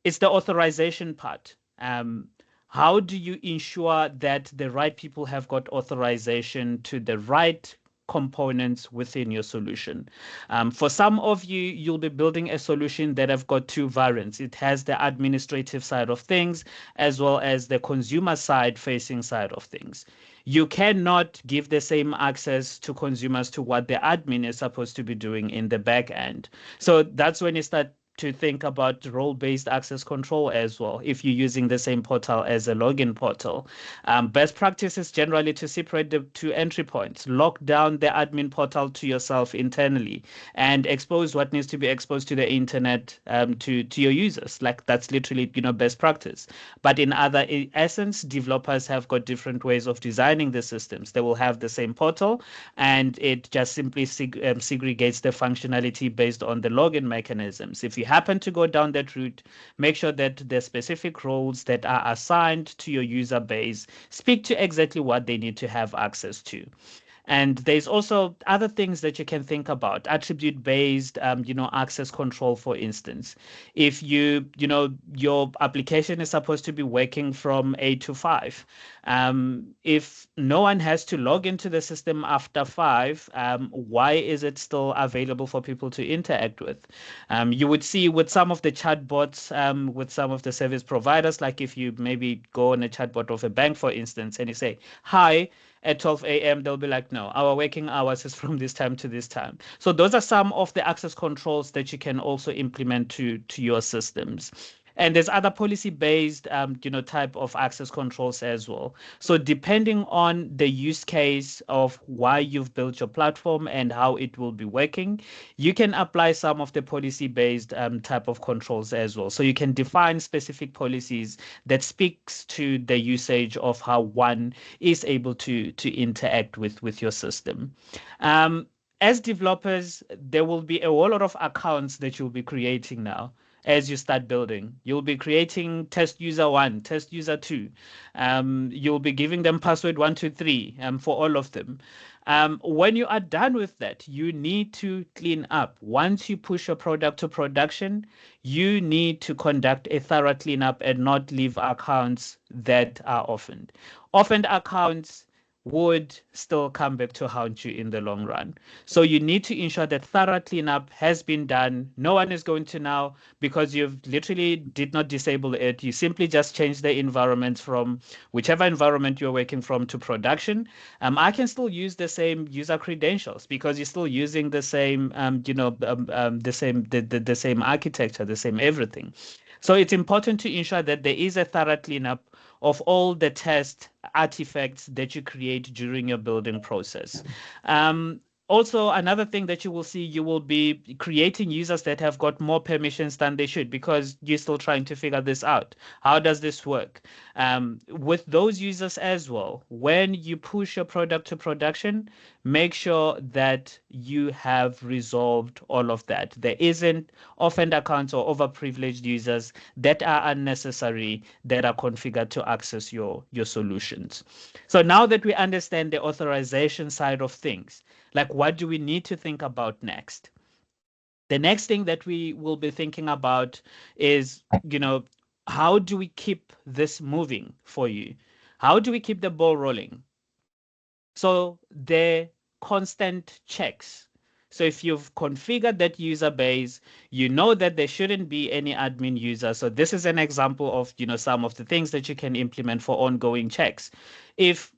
It's the authorization part. How do you ensure that the right people have got authorization to the right components within your solution? For some of you, you'll be building a solution that have got two variants. It has the administrative side of things as well as the consumer side facing side of things. You cannot give the same access to consumers to what the admin is supposed to be doing in the back end. So that's when you start to think about role-based access control as well, if you're using the same portal as a login portal. Best practice is generally to separate the two entry points, lock down the admin portal to yourself internally, and expose what needs to be exposed to the internet to your users. Like, that's literally best practice. But in other essence, developers have got different ways of designing the systems. They will have the same portal, and it just simply segregates the functionality based on the login mechanisms. If you happen to go down that route, make sure that the specific roles that are assigned to your user base speak to exactly what they need to have access to. And there's also other things that you can think about, attribute-based, access control, for instance. If your application is supposed to be working from 8 to 5, if no one has to log into the system after 5, why is it still available for people to interact with? You would see with some of the chatbots, with some of the service providers, like if you maybe go on a chatbot of a bank, for instance, and you say, hi, at 12 a.m., they'll be like, no, our working hours is from this time to this time. So those are some of the access controls that you can also implement to your systems. And there's other policy-based, type of access controls as well. So depending on the use case of why you've built your platform and how it will be working, you can apply some of the policy-based type of controls as well. So you can define specific policies that speaks to the usage of how one is able to interact with your system. As developers, there will be a whole lot of accounts that you'll be creating now. As you start building, you'll be creating test user 1, test user 2. You'll be giving them password 1, 2, 3 for all of them. When you are done with that, you need to clean up. Once you push your product to production, you need to conduct a thorough cleanup and not leave accounts that are orphaned. Orphaned accounts would still come back to haunt you in the long run. So you need to ensure that thorough cleanup has been done. No one is going to now, because you've literally did not disable it. You simply just change the environment from whichever environment you're working from to production. I can still use the same user credentials because you're still using the same, the same architecture, the same everything. So it's important to ensure that there is a thorough cleanup of all the test artifacts that you create during your building process. Also, another thing that you will see, you will be creating users that have got more permissions than they should because you're still trying to figure this out. How does this work? With those users as well, when you push your product to production, make sure that you have resolved all of that. There isn't offend accounts or overprivileged users that are unnecessary that are configured to access your solutions. So now that we understand the authorization side of things, like what do we need to think about next? The next thing that we will be thinking about is, how do we keep this moving for you? How do we keep the ball rolling? So the constant checks. So if you've configured that user base, you know that there shouldn't be any admin user. So this is an example of, some of the things that you can implement for ongoing checks. If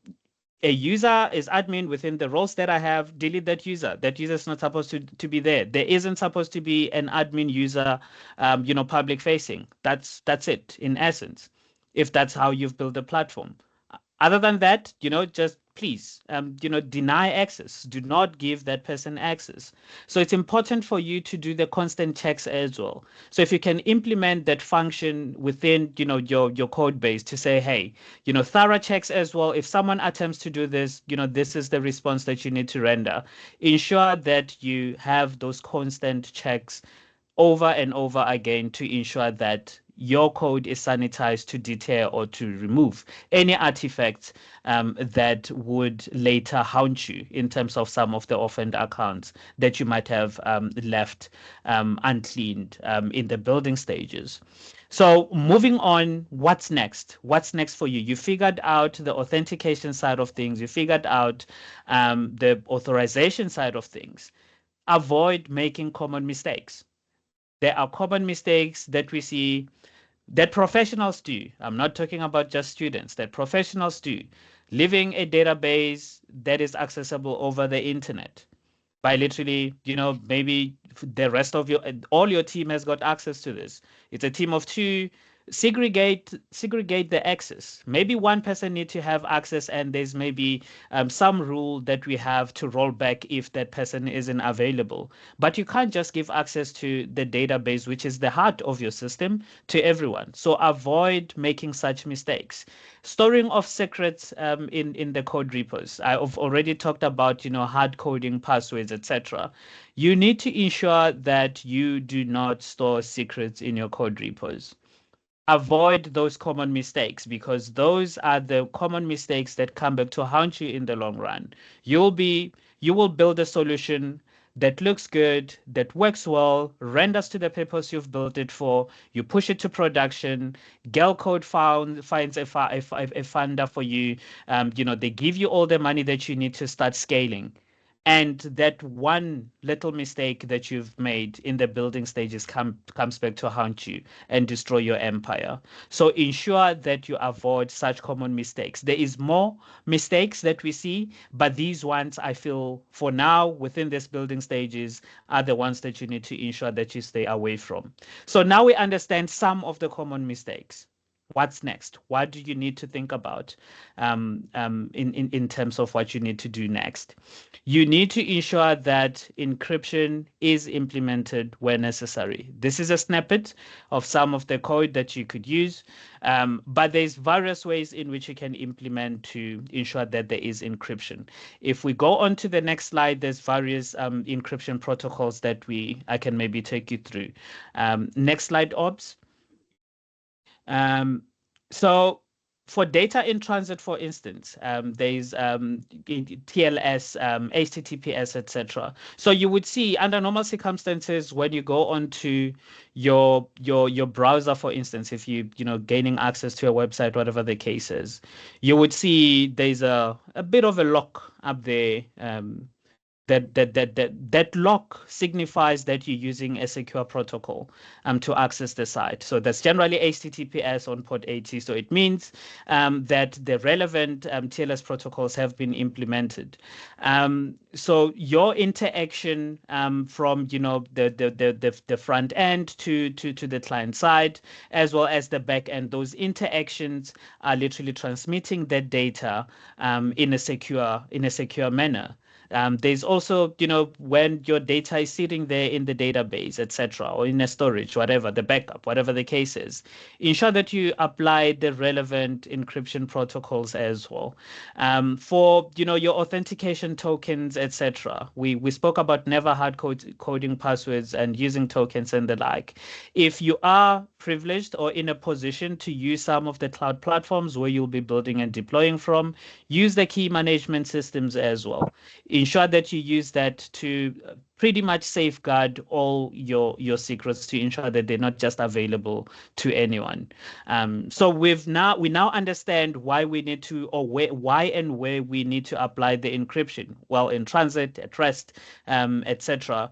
a user is admin within the roles that I have, delete that user. That user is not supposed to be there. There isn't supposed to be an admin user, public facing. That's it in essence, if that's how you've built the platform. Other than that, just please, deny access. Do not give that person access. So it's important for you to do the constant checks as well. So if you can implement that function within, your code base to say, hey, thorough checks as well. If someone attempts to do this, this is the response that you need to render. Ensure that you have those constant checks over and over again to ensure that your code is sanitized to deter or to remove any artifacts that would later haunt you in terms of some of the offend accounts that you might have left uncleaned in the building stages. So moving on, what's next? What's next for you? You figured out the authentication side of things. You figured out the authorization side of things. Avoid making common mistakes. There are common mistakes that we see that professionals do. I'm not talking about just students, that professionals do. Leaving a database that is accessible over the internet by literally, maybe the rest of all your team has got access to this. It's a team of two. Segregate the access. Maybe one person needs to have access, and there's maybe some rule that we have to roll back if that person isn't available. But you can't just give access to the database, which is the heart of your system, to everyone. So avoid making such mistakes. Storing of secrets in the code repos. I've already talked about, hard coding passwords, etc. You need to ensure that you do not store secrets in your code repos. Avoid those common mistakes, because those are the common mistakes that come back to haunt you in the long run. You will build a solution that looks good, that works well, renders to the purpose you've built it for. You push it to production. GirlCode finds a funder for you. They give you all the money that you need to start scaling. And that one little mistake that you've made in the building stages comes back to haunt you and destroy your empire. So ensure that you avoid such common mistakes. There is more mistakes that we see, but these ones, I feel, for now, within this building stages, are the ones that you need to ensure that you stay away from. So now we understand some of the common mistakes. What's next? What do you need to think about in terms of what you need to do next? You need to ensure that encryption is implemented where necessary. This is a snippet of some of the code that you could use, but there's various ways in which you can implement to ensure that there is encryption. If we go on to the next slide, there's various encryption protocols that I can maybe take you through. Next slide, Obs. So for data in transit, for instance, there's TLS, HTTPS, etc. So you would see under normal circumstances when you go onto your browser, for instance, if you know gaining access to a website, whatever the case is, you would see there's a bit of a lock up there. That lock signifies that you're using a secure protocol to access the site. So that's generally HTTPS on port 80. So it means that the relevant TLS protocols have been implemented. So your interaction from the front end to the client side, as well as the back end, those interactions are literally transmitting that data in a secure manner. There's also, when your data is sitting there in the database, etc., or in a storage, whatever, the backup, whatever the case is, ensure that you apply the relevant encryption protocols as well. For, your authentication tokens, etc., we spoke about never hard coding passwords and using tokens and the like. If you are privileged or in a position to use some of the cloud platforms where you'll be building and deploying from, use the key management systems as well. Ensure that you use that to pretty much safeguard all your secrets to ensure that they're not just available to anyone. So we now understand why we need to, or why and where we need to apply the encryption. Well, in transit, at rest, etc.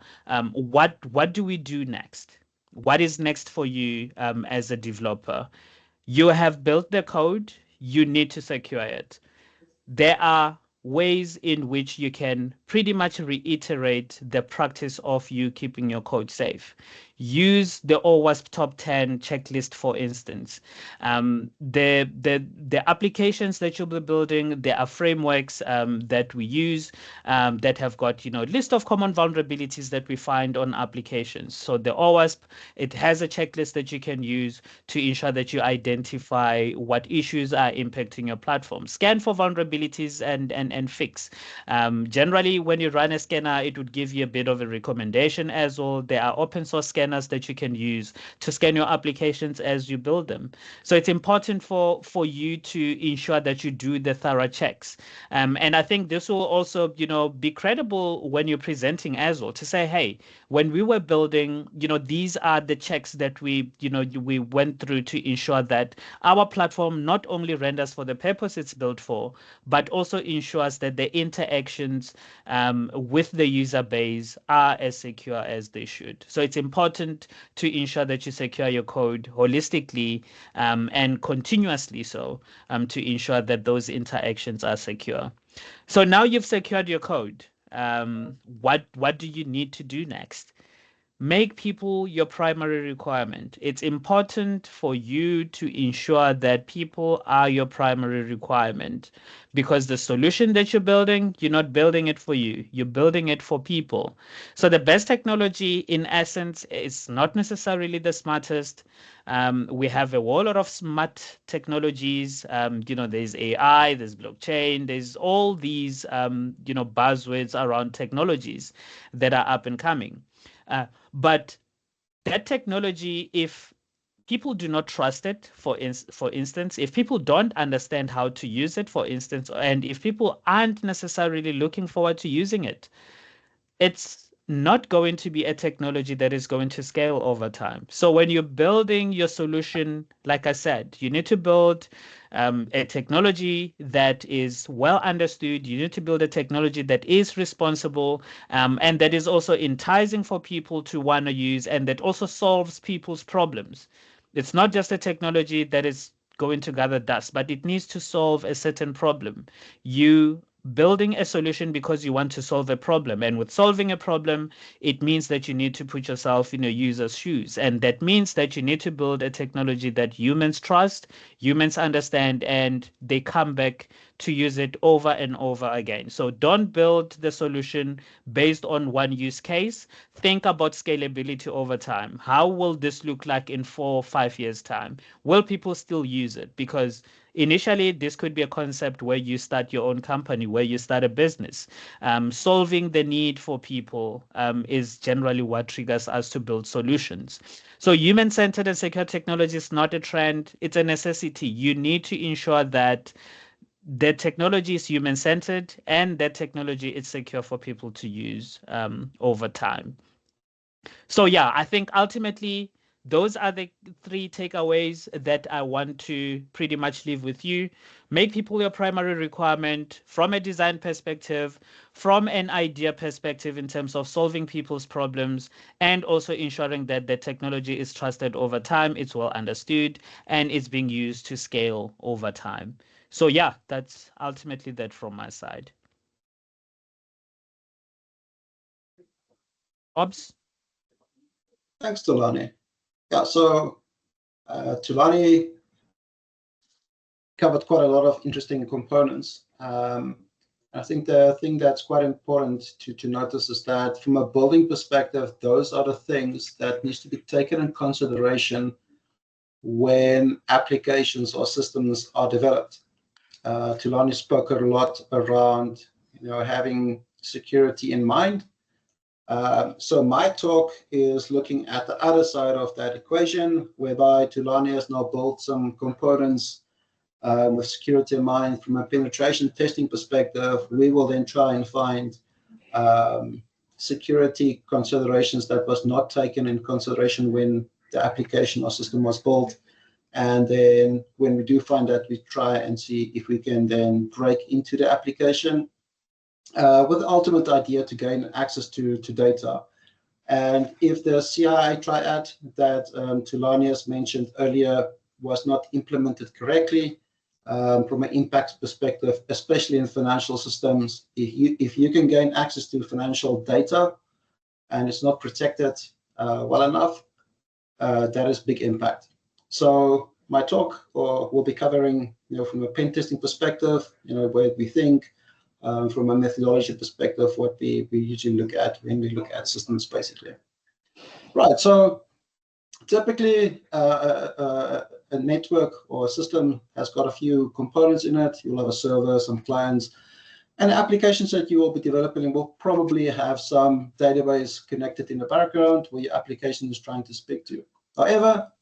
What do we do next? What is next for you as a developer? You have built the code. You need to secure it. There are ways in which you can pretty much reiterate the practice of you keeping your code safe. Use the OWASP top 10 checklist, for instance. The applications that you'll be building, there are frameworks that we use that have got list of common vulnerabilities that we find on applications. So the OWASP, it has a checklist that you can use to ensure that you identify what issues are impacting your platform. Scan for vulnerabilities and fix. Generally, when you run a scanner, it would give you a bit of a recommendation as well. There are open source scanners that you can use to scan your applications as you build them. So it's important for you to ensure that you do the thorough checks. And I think this will also, be credible when you're presenting as well, to say, hey, when we were building, these are the checks that we went through to ensure that our platform not only renders for the purpose it's built for, but also ensures that the interactions with the user base are as secure as they should. So it's important to ensure that you secure your code holistically and continuously so to ensure that those interactions are secure. So now you've secured your code. What do you need to do next? Make people your primary requirement. It's important for you to ensure that people are your primary requirement, because the solution that you're building, you're not building it for you, you're building it for people. So the best technology, in essence, is not necessarily the smartest. We have a whole lot of smart technologies. There's AI, there's blockchain, there's all these, buzzwords around technologies that are up and coming. But that technology, if people do not trust it, for instance, if people don't understand how to use it, for instance, and if people aren't necessarily looking forward to using it, it's not going to be a technology that is going to scale over time. So when you're building your solution, like I said, you need to build a technology that is well understood. You need to build a technology that is responsible and that is also enticing for people to want to use, and that also solves people's problems. It's not just a technology that is going to gather dust, but it needs to solve a certain problem. You building a solution because you want to solve a problem, and with solving a problem, it means that you need to put yourself in a user's shoes, and that means that you need to build a technology that humans trust, humans understand, and they come back to use it over and over again. So don't build the solution based on one use case. Think about scalability over time. How will this look like in 4 or 5 years' time? Will people still use it? Because initially, this could be a concept where you start your own company, where you start a business. Solving the need for people is generally what triggers us to build solutions. So human-centered and secure technology is not a trend, it's a necessity. You need to ensure that the technology is human-centered and that technology is secure for people to use over time. So yeah, I think ultimately those are the 3 takeaways that I want to pretty much leave with you. Make people your primary requirement from a design perspective, from an idea perspective in terms of solving people's problems, and also ensuring that the technology is trusted over time, it's well understood, and it's being used to scale over time. So yeah, that's ultimately that from my side. Obs? Thanks, Tulani. Yeah, so Tulani covered quite a lot of interesting components. I think the thing that's quite important to notice is that from a building perspective, those are the things that needs to be taken in consideration when applications or systems are developed. Tulani spoke a lot around having security in mind. So my talk is looking at the other side of that equation, whereby Tulani has now built some components with security in mind. From a penetration testing perspective, we will then try and find security considerations that was not taken in consideration when the application or system was built. And then when we do find that, we try and see if we can then break into the application with the ultimate idea to gain access to data. And if the CI triad that Tulani has mentioned earlier was not implemented correctly, from an impact perspective, especially in financial systems, if you can gain access to financial data and it's not protected well enough, that is big impact. So my talk will be covering, from a pen testing perspective, where we think, from a methodology perspective, what we usually look at when we look at systems, basically. Right. So typically, a network or a system has got a few components in it. You'll have a server, some clients, and applications that you will be developing will probably have some database connected in the background where your application is trying to speak to. However,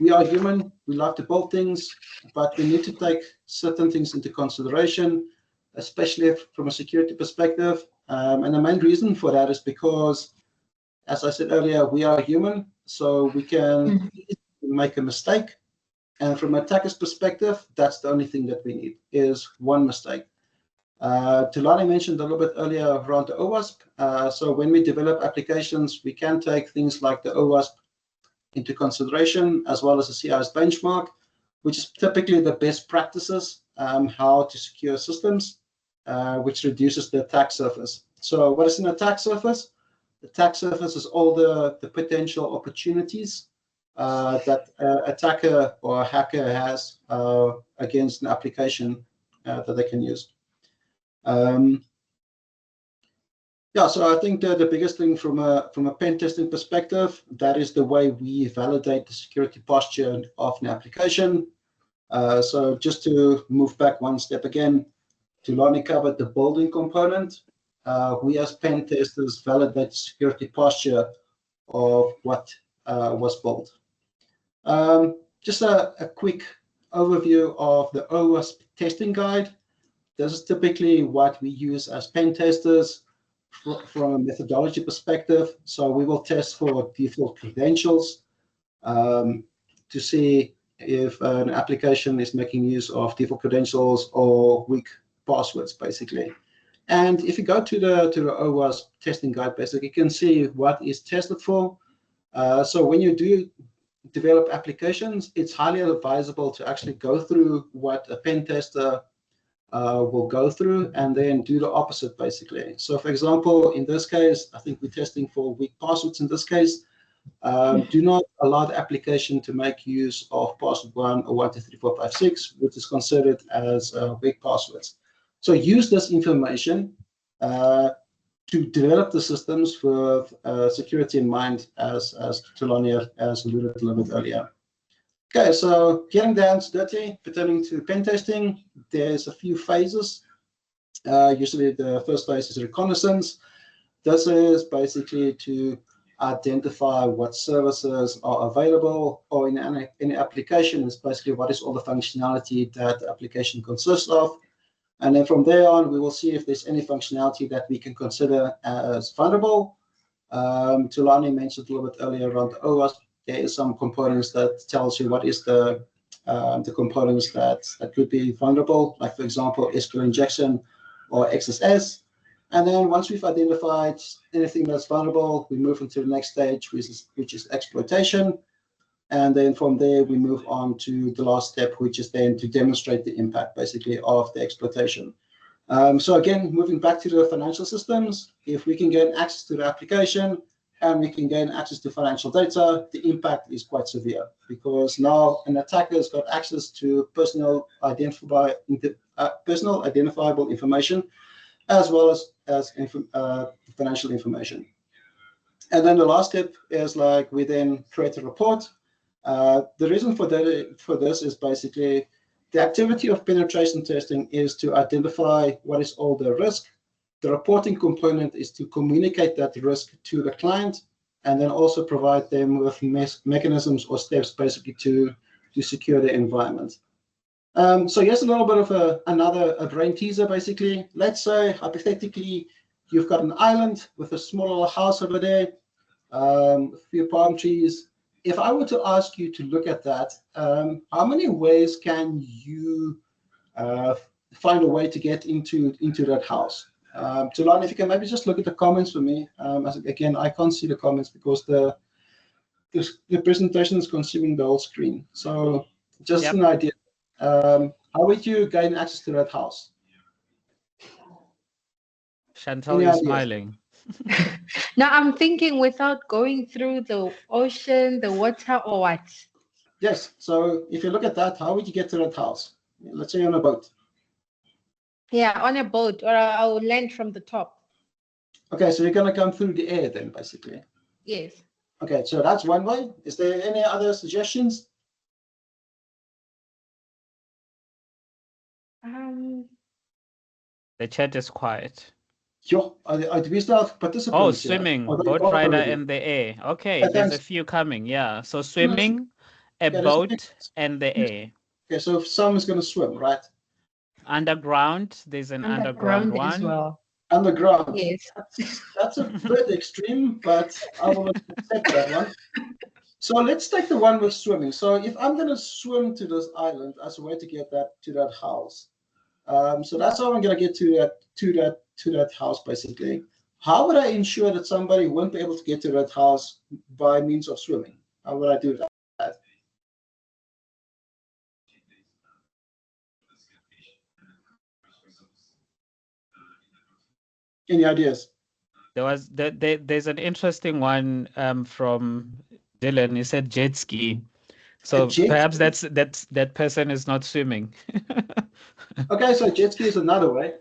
we are human. We love to build things, but we need to take certain things into consideration, especially from a security perspective. And the main reason for that is because, as I said earlier, we are human, so we can make a mistake. And from an attacker's perspective, that's the only thing that we need is one mistake. Tulani mentioned a little bit earlier around the OWASP. So when we develop applications, we can take things like the OWASP into consideration, as well as the CI's benchmark, which is typically the best practices, how to secure systems, which reduces the attack surface. So what is an attack surface? The attack surface is all the potential opportunities that an attacker or a hacker has against an application that they can use. Yeah, so I think the biggest thing from a pen testing perspective, that is the way we validate the security posture of an application. So just to move back one step again, Tulani covered the building component. We as pen testers validate security posture of what was built. Just a quick overview of the OWASP testing guide. This is typically what we use as pen testers from a methodology perspective. So we will test for default credentials to see if an application is making use of default credentials or weak passwords, basically. And if you go to the OWASP testing guide, basically, you can see what is tested for. So when you do develop applications, it's highly advisable to actually go through what a pen tester will go through and then do the opposite, basically. So for example, in this case, I think we're testing for weak passwords in this case. Do not allow the application to make use of password 1 or 1, 2, 3, 4, 5, 6, which is considered as weak passwords. So use this information to develop the systems with security in mind, as Tulani has alluded a little bit earlier. Okay, so getting down to dirty, pertaining to pen testing, there's a few phases. Usually the first phase is reconnaissance. This is basically to identify what services are available, or in any application is basically what is all the functionality that the application consists of. And then from there on, we will see if there's any functionality that we can consider as vulnerable. Tulani mentioned a little bit earlier around the OWASP. There is some components that tells you what is the components that could be vulnerable, like for example, SQL injection or XSS. And then once we've identified anything that's vulnerable, we move into the next stage, which is exploitation. And then from there, we move on to the last step, which is then to demonstrate the impact, basically, of the exploitation. So again, moving back to the financial systems, if we can gain access to the application and we can gain access to financial data, the impact is quite severe, because now an attacker has got access to personal identifiable information, as well as financial information. And then the last step is like we then create a report. The reason for this is basically the activity of penetration testing is to identify what is all the risk. The reporting component is to communicate that risk to the client, and then also provide them with mechanisms or steps basically to secure the environment. So here's a little bit of another brain teaser, basically. Let's say, hypothetically, you've got an island with a small little house over there, a few palm trees. If I were to ask you to look at that, how many ways can you find a way to get into that house? Tulani, if you can maybe just look at the comments for me. Again, I can't see the comments because the presentation is consuming the whole screen. So just an idea. How would you gain access to that house? Chantal is smiling. Now I'm thinking without going through the ocean, the water, or what? Yes. So if you look at that, how would you get to that house? Let's say on a boat. Yeah, on a boat, or I will land from the top. Okay, so you're going to come through the air then, basically. Yes. Okay, so that's one way. Is there any other suggestions? The chat is quiet. Sure. Do we still have participants? Oh, swimming, boat rider in the air. Okay, there's a few coming. Yeah, so swimming, a boat, and the air. Okay, so some is going to swim, right? Underground, there's an underground one. As well. Underground. Yes. That's a bit extreme, but I will accept that one. So let's take the one with swimming. So if I'm going to swim to this island as a way to get to that house, so that's how I'm going to get to that house, basically. How would I ensure that somebody won't be able to get to that house by means of swimming? How would I do that? Any ideas? There's an interesting one from Dylan. He said jet ski. So perhaps that person is not swimming. Okay, so jet ski is another way.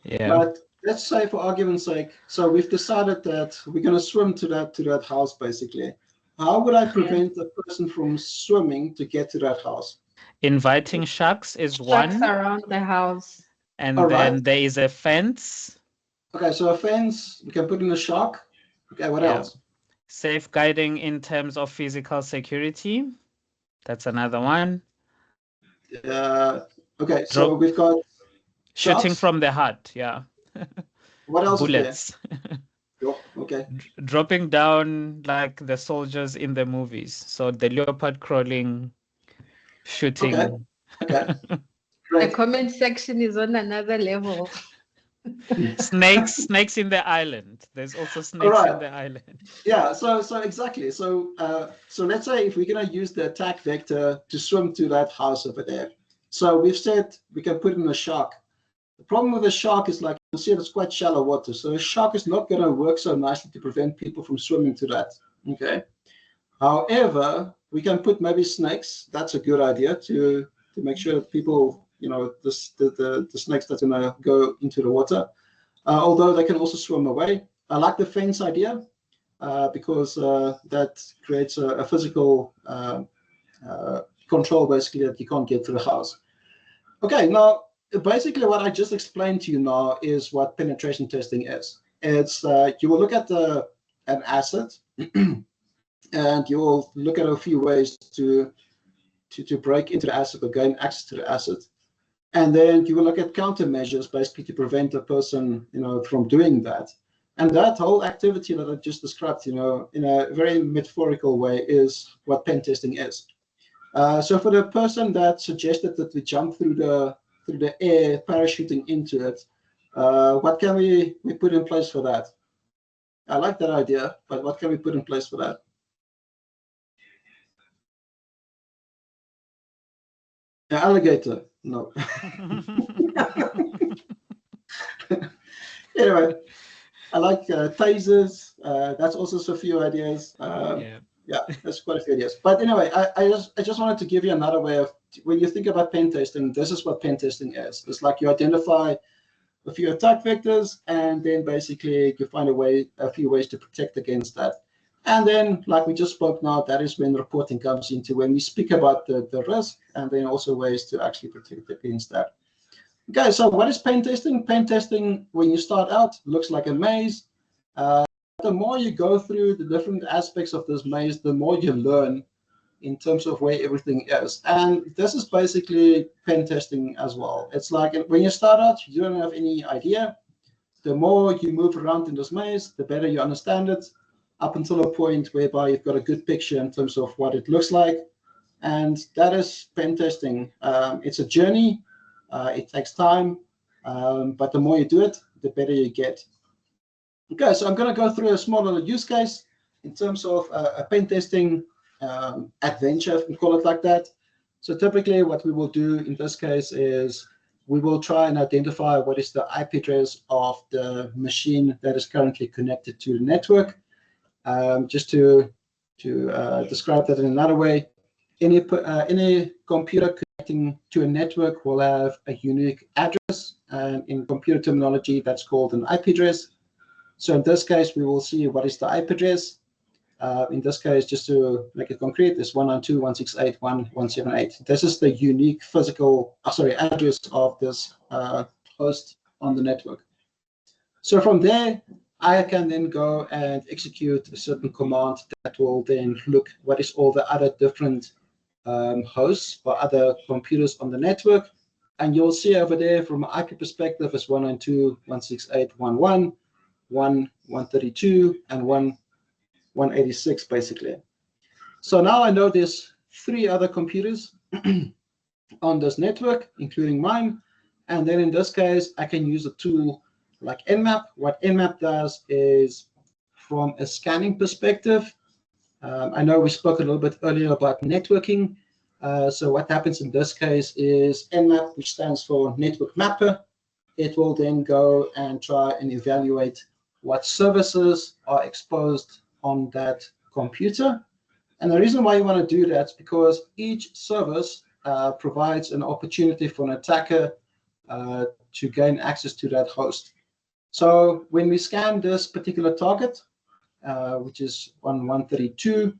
Yeah. But let's say, for argument's sake, so we've decided that we're going to swim to that house, basically. How would I prevent the person from swimming to get to that house? Inviting sharks is Sharks one. around the house. And then there is a fence. Okay, so a fence, we can put in a shark. Okay, what else? Safeguarding in terms of physical security. That's another one. Okay, so we've got shooting sharks. From the heart, yeah. What else? Bullets. Okay. Dropping down like the soldiers in the movies. So the leopard crawling, shooting. Okay. The comment section is on another level. Snakes in the island. There's also snakes in the island. Yeah, so exactly. So let's say if we're going to use the attack vector to swim to that house over there. So we've said we can put in a shark. The problem with a shark is, like you'll see, it's quite shallow water. So a shark is not going to work so nicely to prevent people from swimming to that. Okay. However, we can put maybe snakes. That's a good idea to make sure that people, the snakes that's going to go into the water, although they can also swim away. I like the fence idea because that creates a physical control, basically, that you can't get through the house. Okay, now, basically what I just explained to you now is what penetration testing is. It's you will look at an asset and you will look at a few ways to break into the asset or gain access to the asset. And then you will look at countermeasures basically to prevent a person, from doing that. And that whole activity that I just described, in a very metaphorical way, is what pen testing is. So for the person that suggested that we jump through the air, parachuting into it, what can we put in place for that? I like that idea, but what can we put in place for that? An alligator? No. Anyway, I like tasers. That's also a few ideas. Yeah, that's quite a few ideas. But anyway, I just wanted to give you another way of, when you think about pen testing, this is what pen testing is. It's like you identify a few attack vectors, and then basically you find a few ways to protect against that. And then, like we just spoke now, that is when reporting comes into, when we speak about the risk, and then also ways to actually protect against that. Okay, so what is pen testing? Pen testing, when you start out, looks like a maze. The more you go through the different aspects of this maze, the more you learn in terms of where everything is. And this is basically pen testing as well. It's like when you start out, you don't have any idea. The more you move around in this maze, the better you understand it, up until a point whereby you've got a good picture in terms of what it looks like. And that is pen testing. It's a journey. It takes time. But the more you do it, the better you get. Okay, so I'm going to go through a small little use case in terms of a pen testing adventure, if we call it like that. So typically what we will do in this case is we will try and identify what is the IP address of the machine that is currently connected to the network. Just to describe that in another way, any computer connecting to a network will have a unique address, and in computer terminology, that's called an IP address. So in this case, we will see what is the IP address. In this case, just to make it concrete, it's 192.168.1.178. This is the unique physical, address of this host on the network. So from there, I can then go and execute a certain command that will then look what is all the other different hosts or other computers on the network. And you'll see over there from an IP perspective, it's 192.168.1.1, 132, and 186 basically. So now I know there's 3 other computers on this network, including mine. And then in this case, I can use a tool like Nmap. What Nmap does is, from a scanning perspective, I know we spoke a little bit earlier about networking. So what happens in this case is Nmap, which stands for Network Mapper, it will then go and try and evaluate what services are exposed on that computer. And the reason why you want to do that is because each service provides an opportunity for an attacker to gain access to that host. So when we scan this particular target, which is 132,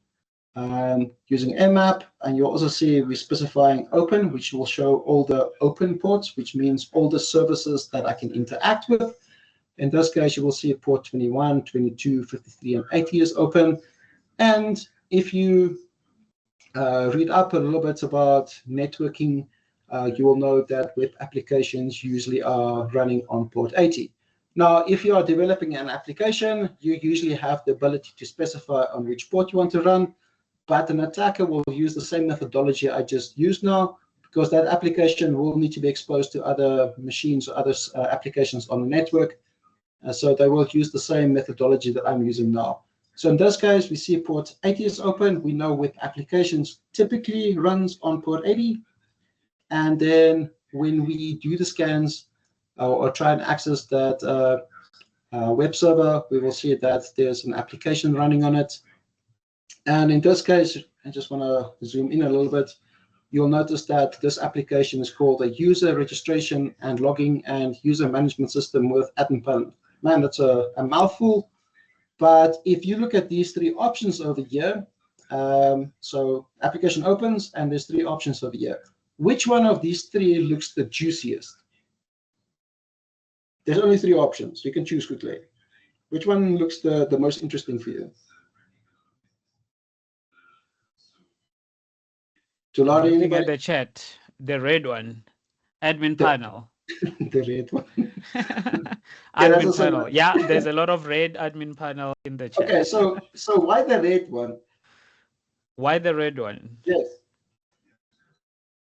using Nmap, and you'll also see we're specifying open, which will show all the open ports, which means all the services that I can interact with. In this case, you will see port 21, 22, 53, and 80 is open. And if you read up a little bit about networking, you will know that web applications usually are running on port 80. Now, if you are developing an application, you usually have the ability to specify on which port you want to run, but an attacker will use the same methodology I just used now, because that application will need to be exposed to other machines or other applications on the network. So they will use the same methodology that I'm using now. So in this case, we see port 80 is open. We know web applications typically runs on port 80. And then when we do the scans or try and access that web server, we will see that there's an application running on it. And in this case, I just want to zoom in a little bit. You'll notice that this application is called a user registration and logging and user management system with admin panel. Man, that's a mouthful. But if you look at these three options over here, so application opens and there's three options over here. Which one of these three looks the juiciest? There's only three options. You can choose quickly. Which one looks the most interesting for you? Tulani, Looking anybody? at the chat, the red one, admin The- panel. The red one. Admin also panel. Yeah, there's a lot of red admin panel in the chat. Okay, so why the red one? Why the red one? Yes.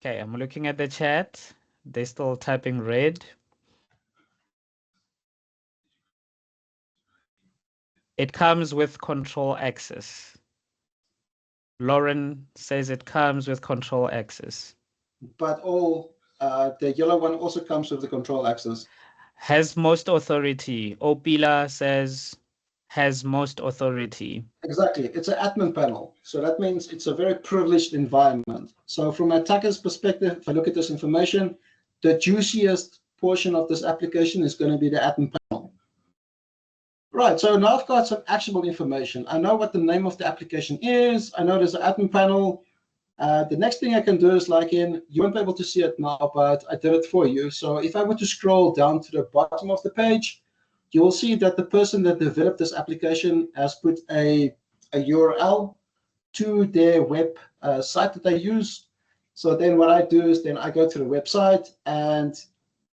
Okay, I'm looking at the chat. They're still typing red. It comes with control access. Lauren says it comes with control access. But the yellow one also comes with the control access. Has most authority. Opila says has most authority. Exactly. It's an admin panel. So that means it's a very privileged environment. So from an attacker's perspective, if I look at this information, the juiciest portion of this application is going to be the admin panel. Right, so now I've got some actionable information. I know what the name of the application is. I know there's an admin panel. The next thing I can do is you won't be able to see it now, but I did it for you. So if I were to scroll down to the bottom of the page, you will see that the person that developed this application has put a URL to their web site that they use. So then what I do is then I go to the website and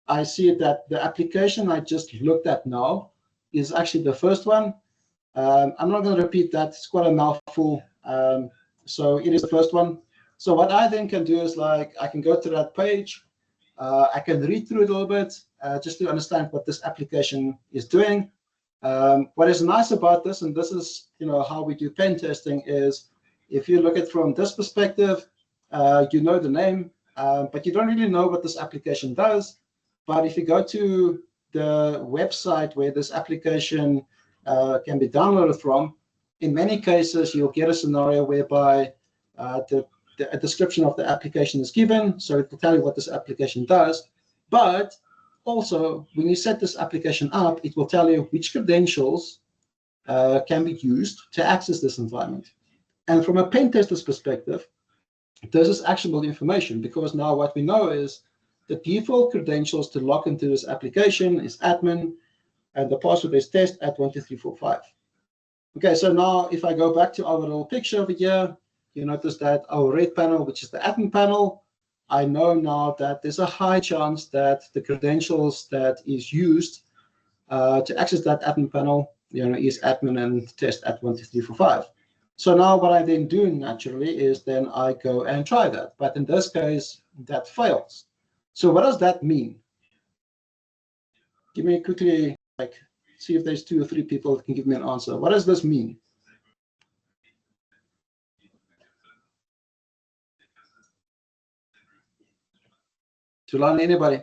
I see that the application I just looked at now is actually the first one. I'm not going to repeat that. It's quite a mouthful. So it is the first one. So what I then can do is I can go to that page. I can read through it a little bit just to understand what this application is doing. What is nice about this, and this is how we do pen testing, is if you look at it from this perspective, you know the name, but you don't really know what this application does. But if you go to the website where this application can be downloaded from, in many cases you'll get a scenario whereby a description of the application is given, so it will tell you what this application does. But also, when you set this application up, it will tell you which credentials can be used to access this environment. And from a pen tester's perspective, this is actionable information, because now what we know is the default credentials to log into this application is admin, and the password is test@12345. Okay, so now if I go back to our little picture over here, you notice that our red panel, which is the admin panel, I know now that there's a high chance that the credentials that is used to access that admin panel, is admin and test@12345. So now what I then do naturally is then I go and try that. But in this case, that fails. So what does that mean? Give me quickly, see if there's 2 or 3 people that can give me an answer. What does this mean? Tulani, anybody?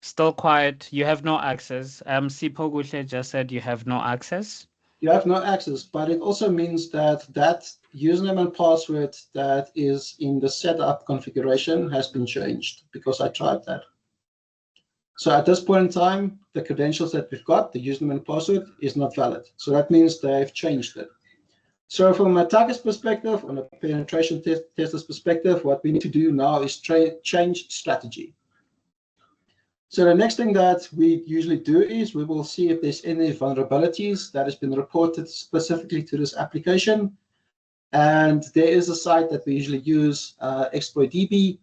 Still quiet. You have no access. Sipho Guhle just said you have no access. You have no access, but it also means that username and password that is in the setup configuration has been changed, because I tried that. So at this point in time, the credentials that we've got, the username and password, is not valid. So that means they've changed it. So from an attacker's perspective, on a penetration tester's perspective, what we need to do now is change strategy. So the next thing that we usually do is we will see if there's any vulnerabilities that has been reported specifically to this application. And there is a site that we usually use, ExploitDB.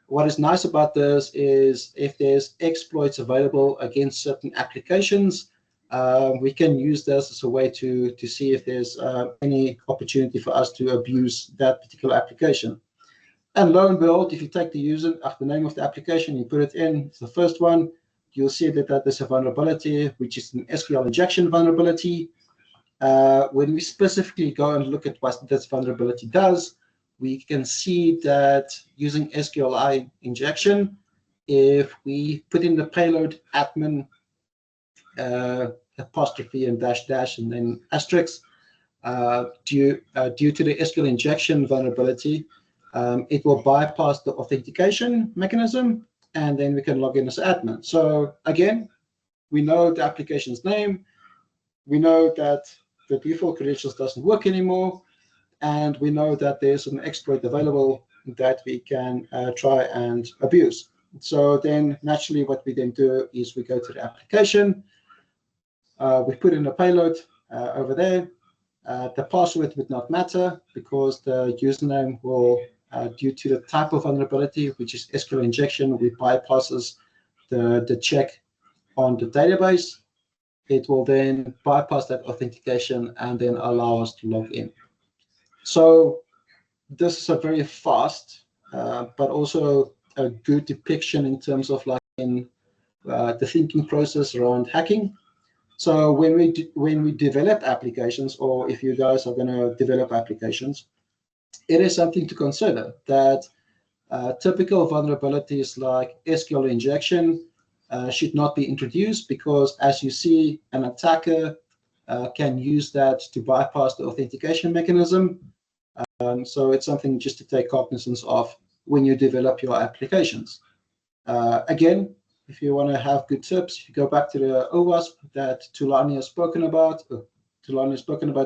What is nice about this is if there's exploits available against certain applications, we can use this as a way to see if there's any opportunity for us to abuse that particular application. And lo and behold, if you take the name of the application, you put it in, it's the first one, you'll see that there's a vulnerability, which is an SQL injection vulnerability. When we specifically go and look at what this vulnerability does, we can see that using SQLI injection, if we put in the payload admin apostrophe and dash and then asterisk, due to the SQL injection vulnerability, it will bypass the authentication mechanism, and then we can log in as admin. So again, we know the application's name, we know that the default credentials doesn't work anymore, and we know that there's an exploit available that we can try and abuse. So then naturally what we then do is we go to the application, we put in a payload over there. The password would not matter because the username will, due to the type of vulnerability, which is SQL injection, which bypasses the check on the database. It will then bypass that authentication and then allow us to log in. So this is a very fast, but also a good depiction in terms of like in the thinking process around hacking. So when we develop applications, or if you guys are going to develop applications, it is something to consider that typical vulnerabilities like SQL injection should not be introduced, because as you see, an attacker can use that to bypass the authentication mechanism. So it's something just to take cognizance of when you develop your applications. Again, if you want to have good tips, if you go back to the OWASP that Tulani has spoken about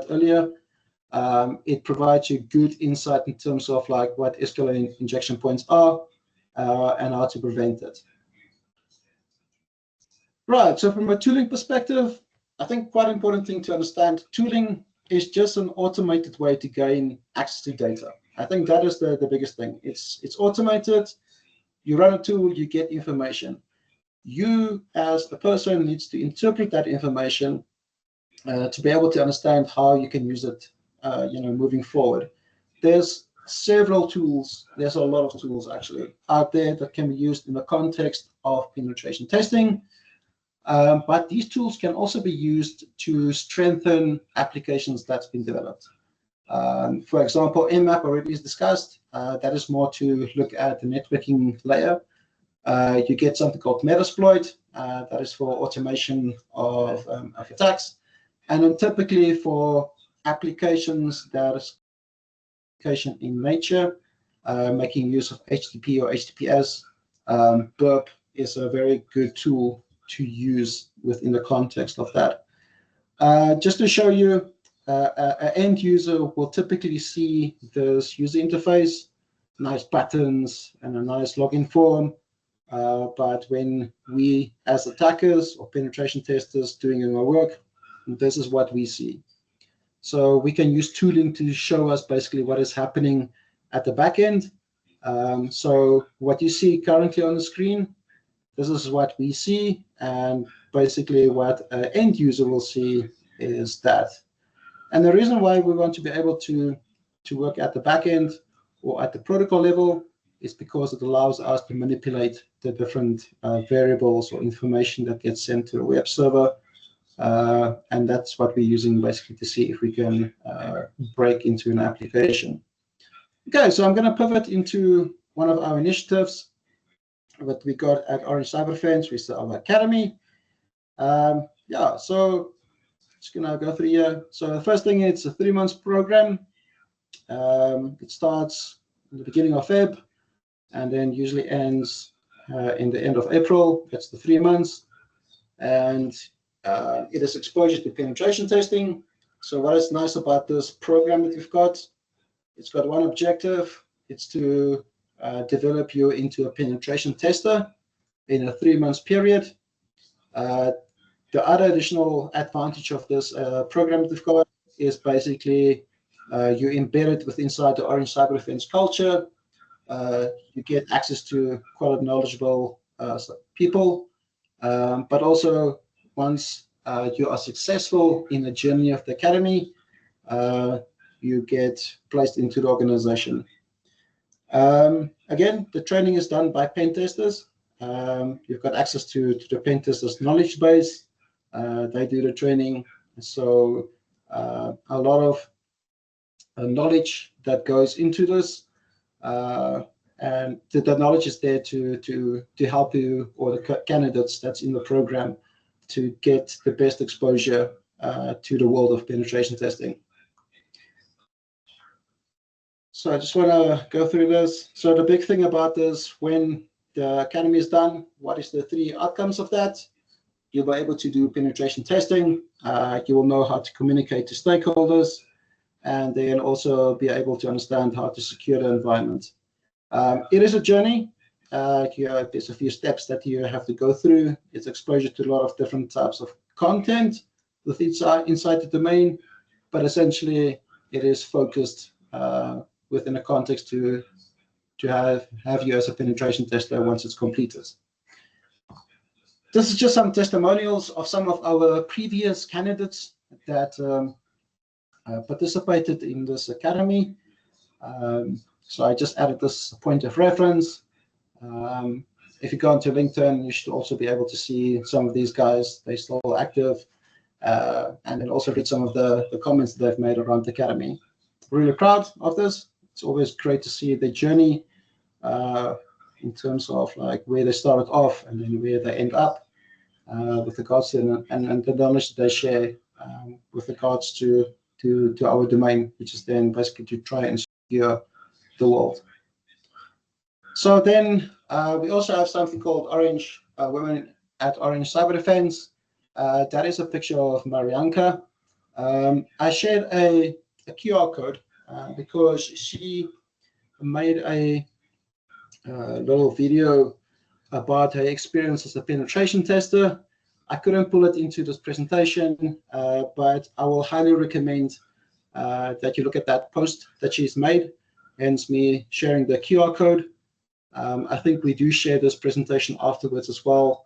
earlier, it provides you good insight in terms of like what SQL injection points are and how to prevent it. Right, so from a tooling perspective, I think quite important thing to understand, tooling is just an automated way to gain access to data. I think that is the biggest thing. It's automated. You run a tool, you get information. You as the person needs to interpret that information to be able to understand how you can use it moving forward. There's several tools, there's a lot of tools actually out there that can be used in the context of penetration testing. But these tools can also be used to strengthen applications that's been developed. For example, Nmap already is discussed. That is more to look at the networking layer. You get something called Metasploit, that is for automation of attacks. And then typically for applications that is application in nature, making use of HTTP or HTTPS, burp is a very good tool to use within the context of that. Just to show you, an end user will typically see this user interface, nice buttons and a nice login form. But when we as attackers or penetration testers doing our work, this is what we see. So we can use tooling to show us basically what is happening at the back end. So what you see currently on the screen, this is what we see, and basically what an end user will see is that. And the reason why we want to be able to work at the back end or at the protocol level is because it allows us to manipulate the different variables or information that gets sent to the web server. And that's what we're using basically to see if we can break into an application. Okay, so I'm going to pivot into one of our initiatives that we got at Orange Cyberdefense, which is our academy. So just going to go through here. So the first thing, it's a 3-month program. It starts in the beginning of Feb and then usually ends in the end of April. That's the 3 months. And it is exposure to penetration testing. So what is nice about this program that we've got, it's got one objective. It's to develop you into a penetration tester in a 3-month period. The other additional advantage of this program that we've got is basically you embed it with inside the Orange Cyberdefense culture. You get access to quite knowledgeable people, but also once you are successful in the journey of the academy, you get placed into the organization. Again, the training is done by pen testers. You've got access to the pen testers' knowledge base. They do the training. So a lot of knowledge that goes into this. And the knowledge is there to help you or the candidates that's in the program to get the best exposure to the world of penetration testing. So I just want to go through this. So the big thing about this, when the academy is done, what is the 3 outcomes of that? You'll be able to do penetration testing. You will know how to communicate to stakeholders, and then also be able to understand how to secure the environment. It is a journey. There's a few steps that you have to go through. It's exposure to a lot of different types of content inside the domain, but essentially it is focused within a context to have you as a penetration tester once it's completed. This is just some testimonials of some of our previous candidates that participated in this academy. So I just added this point of reference. If you go onto LinkedIn, you should also be able to see some of these guys. They're still active. And then also read some of the comments that they've made around the academy. Really proud of this. It's always great to see the journey in terms of like where they started off and then where they end up with regards to and the knowledge that they share with regards to our domain, which is then basically to try and secure the world. So then we also have something called Orange Women at Orange Cyberdefense. That is a picture of Marianka. I shared a QR code because she made a little video about her experience as a penetration tester. I couldn't pull it into this presentation, but I will highly recommend that you look at that post that she's made, hence me sharing the QR code. I think we do share this presentation afterwards as well,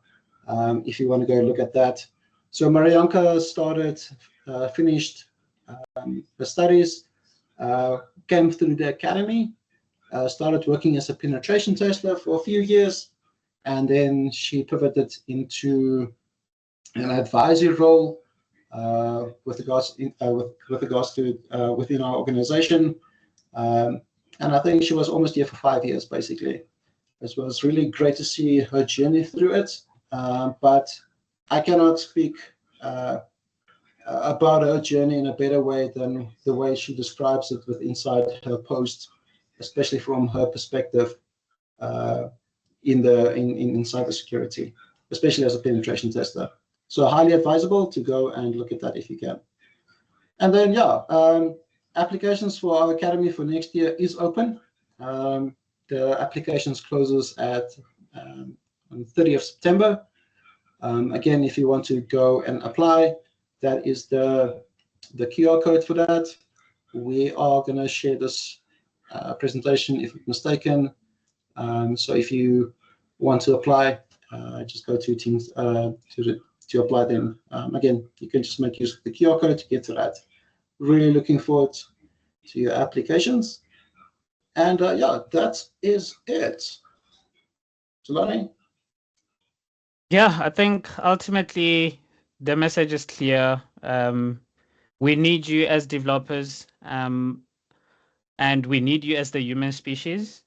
if you want to go look at that. So Marianka finished the studies, came through the academy, started working as a penetration tester for a few years, and then she pivoted into an advisory role with regards to within our organization. And I think she was almost here for 5 years, basically. It was really great to see her journey through it, but I cannot speak about her journey in a better way than the way she describes it inside her post, especially from her perspective in cybersecurity, especially as a penetration tester. So highly advisable to go and look at that if you can. And then, applications for our academy for next year is open. The applications closes at on 30th of September. Again, if you want to go and apply, that is the QR code for that. We are going to share this presentation, if I'm mistaken. So if you want to apply, just go to Teams to apply. Then again, you can just make use of the QR code to get to that. Really looking forward to your applications. And that is it. Solani? Yeah, I think ultimately the message is clear. We need you as developers, and we need you as the human species.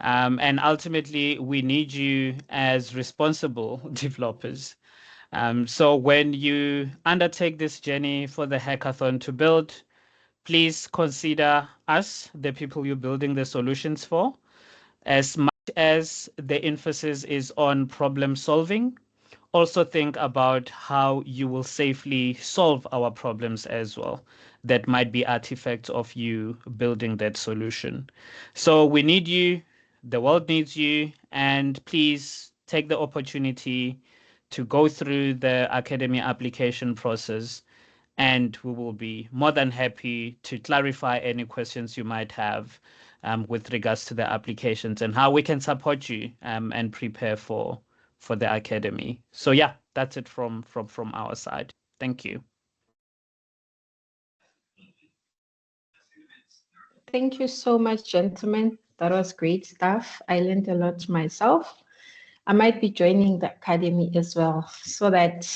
And ultimately, we need you as responsible developers. So when you undertake this journey for the hackathon to build, please consider us, the people you're building the solutions for, as much as the emphasis is on problem solving. Also think about how you will safely solve our problems as well. That might be artifacts of you building that solution. So we need you, the world needs you, and please take the opportunity to go through the academy application process, and we will be more than happy to clarify any questions you might have with regards to the applications and how we can support you and prepare for the academy. So yeah, that's it from our side. Thank you. Thank you so much, gentlemen. That was great stuff. I learned a lot myself. I might be joining the academy as well so that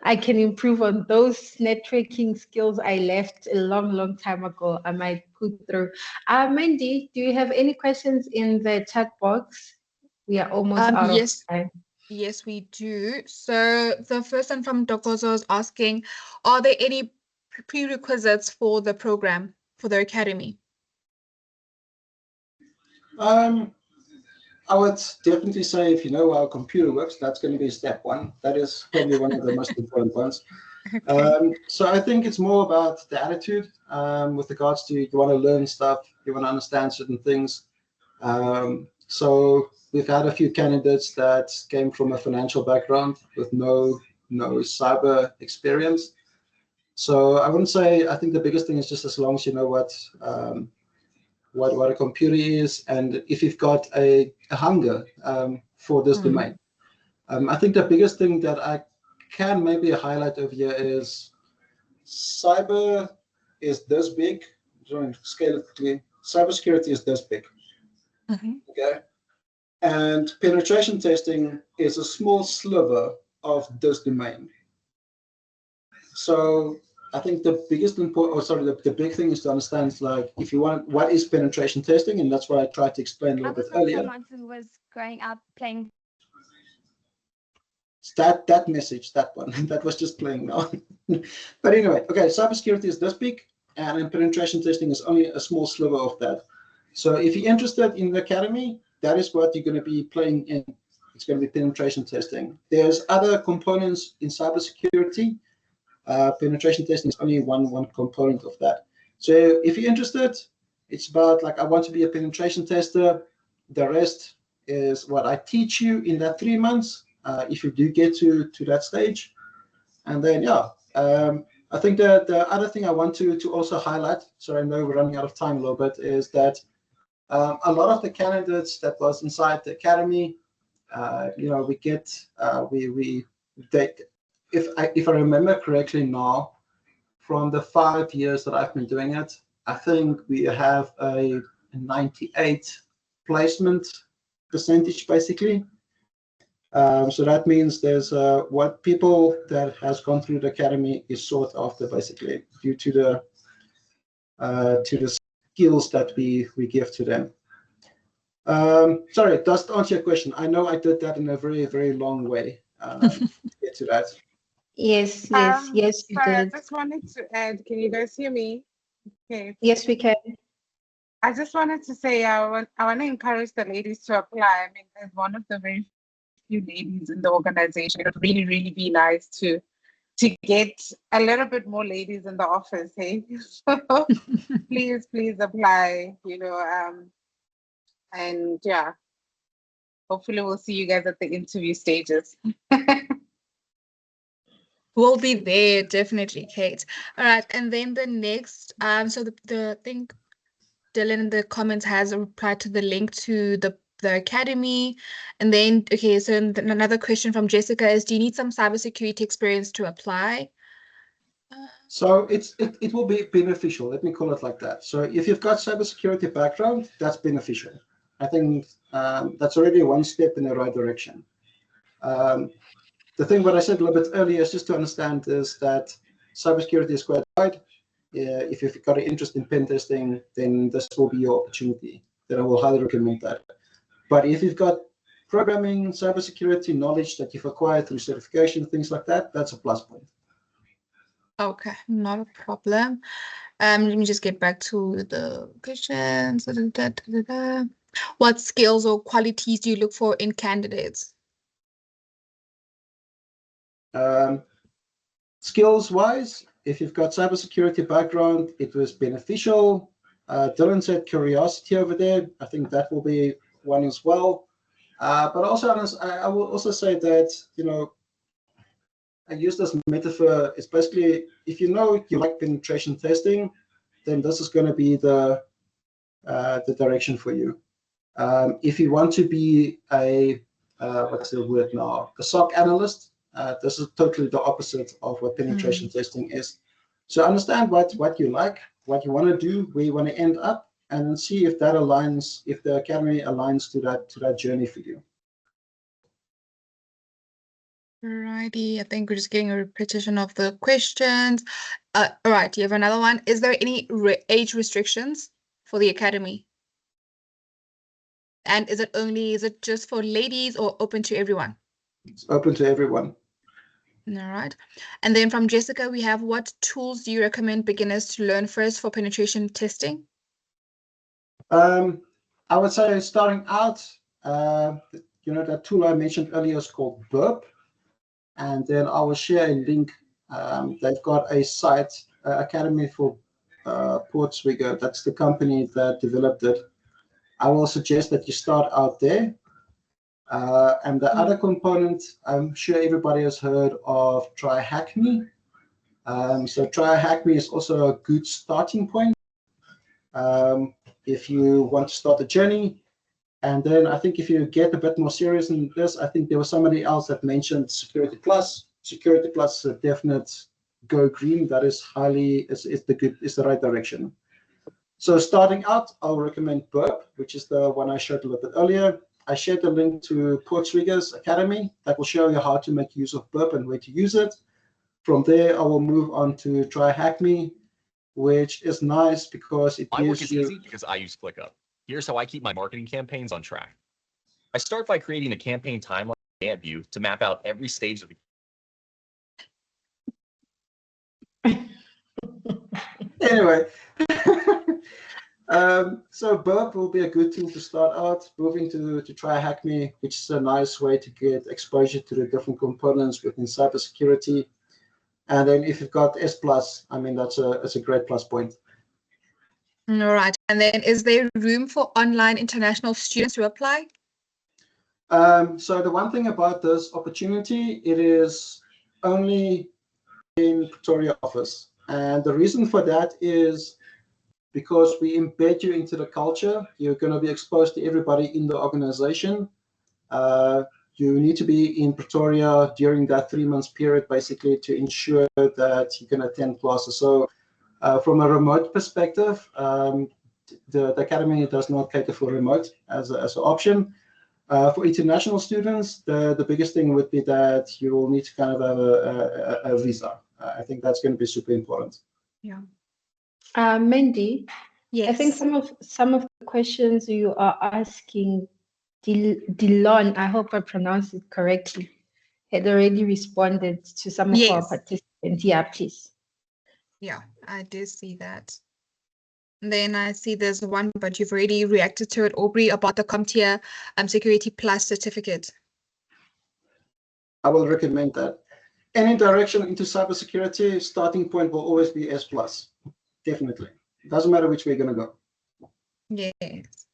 I can improve on those networking skills I left a long time ago. I might put through. Mandy, do you have any questions in the chat box? We are almost out of time. Yes, we do. So the first one from Dokozo is asking, are there any prerequisites for the program, for the academy? I would definitely say if you know how a computer works, that's going to be step one. That is probably one of the most important ones. So I think it's more about the attitude with regards to you want to learn stuff, you want to understand certain things. So we've had a few candidates that came from a financial background with no cyber experience. So I wouldn't say, I think the biggest thing is just as long as you know what a computer is, and if you've got a hunger for this domain. I think the biggest thing that I can maybe highlight over here is cyber is this big. Trying to scale it quickly. Cybersecurity is this big. Okay. And penetration testing is a small sliver of this domain. So I think the biggest the big thing is to understand, like, if you want, what is penetration testing, and that's what I tried to explain a little bit earlier. Someone who was growing up playing. That message, that one, that was just playing now. But anyway, okay, cybersecurity is this big, and penetration testing is only a small sliver of that. So if you're interested in the academy, that is what you're going to be playing in. It's going to be penetration testing. There's other components in cybersecurity. Penetration testing is only one component of that. So if you're interested, it's about, like, I want to be a penetration tester. The rest is what I teach you in that 3 months, if you do get to that stage. And then, yeah, I think that the other thing I want to also highlight, so I know we're running out of time a little bit, is that a lot of the candidates that was inside the academy, we get, if I remember correctly now, from the 5 years that I've been doing it, I think we have a 98 placement percentage, basically. So that means there's what people that has gone through the academy is sought after, basically, due to the skills that we give to them. Sorry, does that answer your question? I know I did that in a very, very long way to get to that. Yes, you Sorry, I did. just wanted to add, can you guys hear me? Okay. Yes, we can. I just wanted to say I want to encourage the ladies to apply. I mean, as one of the very few ladies in the organization, it would really, really be nice to get a little bit more ladies in the office, hey? So please apply, and yeah, hopefully we'll see you guys at the interview stages. We'll be there, definitely, Kate. All right, and then the next, so the thing, Dylan in the comments has replied to the link to the academy. And then, okay, so another question from Jessica is, do you need some cybersecurity experience to apply? So it will be beneficial. Let me call it like that. So if you've got cybersecurity background, that's beneficial. I think that's already one step in the right direction. The thing what I said a little bit earlier is just to understand is that cybersecurity is quite wide. If you've got an interest in pen testing, then this will be your opportunity. Then I will highly recommend that. But if you've got programming, cybersecurity knowledge that you've acquired through certification, things like that, that's a plus point. Okay, not a problem. Let me just get back to the questions. What skills or qualities do you look for in candidates? Skills-wise, if you've got cybersecurity background, it was beneficial. Dylan said curiosity over there. I think that will be one as well. But also, I will also say that, I use this metaphor. It's basically, if you know you like penetration testing, then this is going to be the direction for you. If you want to be a what's the word now? A SOC analyst. This is totally the opposite of what penetration testing is. So understand what you like, what you want to do, where you want to end up, and then see if that aligns, if the academy aligns to that journey for you. Alrighty, I think we're just getting a repetition of the questions. All right, you have another one. Is there any age restrictions for the academy? And is it just for ladies or open to everyone? It's open to everyone. All right. And then from Jessica, we have, what tools do you recommend beginners to learn first for penetration testing? I would say starting out, that tool I mentioned earlier is called Burp. And then I will share a link. They've got a site, Academy for Portswigger. That's the company that developed it. I will suggest that you start out there. And the other component, I'm sure everybody has heard of Try Hack Me. So Try Hack Me is also a good starting point if you want to start the journey. And then I think if you get a bit more serious in this, I think there was somebody else that mentioned Security Plus. Security Plus is a definite go green. That is the right direction. So starting out, I'll recommend Burp, which is the one I showed a little bit earlier. I shared the link to Portswigger's Academy that will show you how to make use of Burp and where to use it. From there, I will move on to Try Hack Me, which is nice because it My work gives is you. easy because I use ClickUp. Here's how I keep my marketing campaigns on track. I start by creating a campaign timeline in Gantt view to map out every stage of the. Anyway, so Burp will be a good tool to start out. Moving to Try Hack Me, which is a nice way to get exposure to the different components within cybersecurity. And then if you've got S+, I mean, that's a great plus point. All right. And then is there room for online international students to apply? So the one thing about this opportunity, it is only in Pretoria office. And the reason for that is because we embed you into the culture. You're going to be exposed to everybody in the organization. You need to be in Pretoria during that 3 months period, basically, to ensure that you can attend classes. So from a remote perspective, the Academy does not cater for remote as an option. For international students, the biggest thing would be that you will need to kind of have a visa. I think that's going to be super important. Yeah. Mandy, Yes. I think some of the questions you are asking, Dilon, I hope I pronounced it correctly, had already responded to some of our Yes. participants. Yeah, please. Yeah, I did see that. And then I see there's one, but you've already reacted to it, Aubrey, about the CompTIA Security Plus certificate. I will recommend that. Any direction into cybersecurity, starting point will always be S+. Definitely. It doesn't matter which way you're going to go. Yes.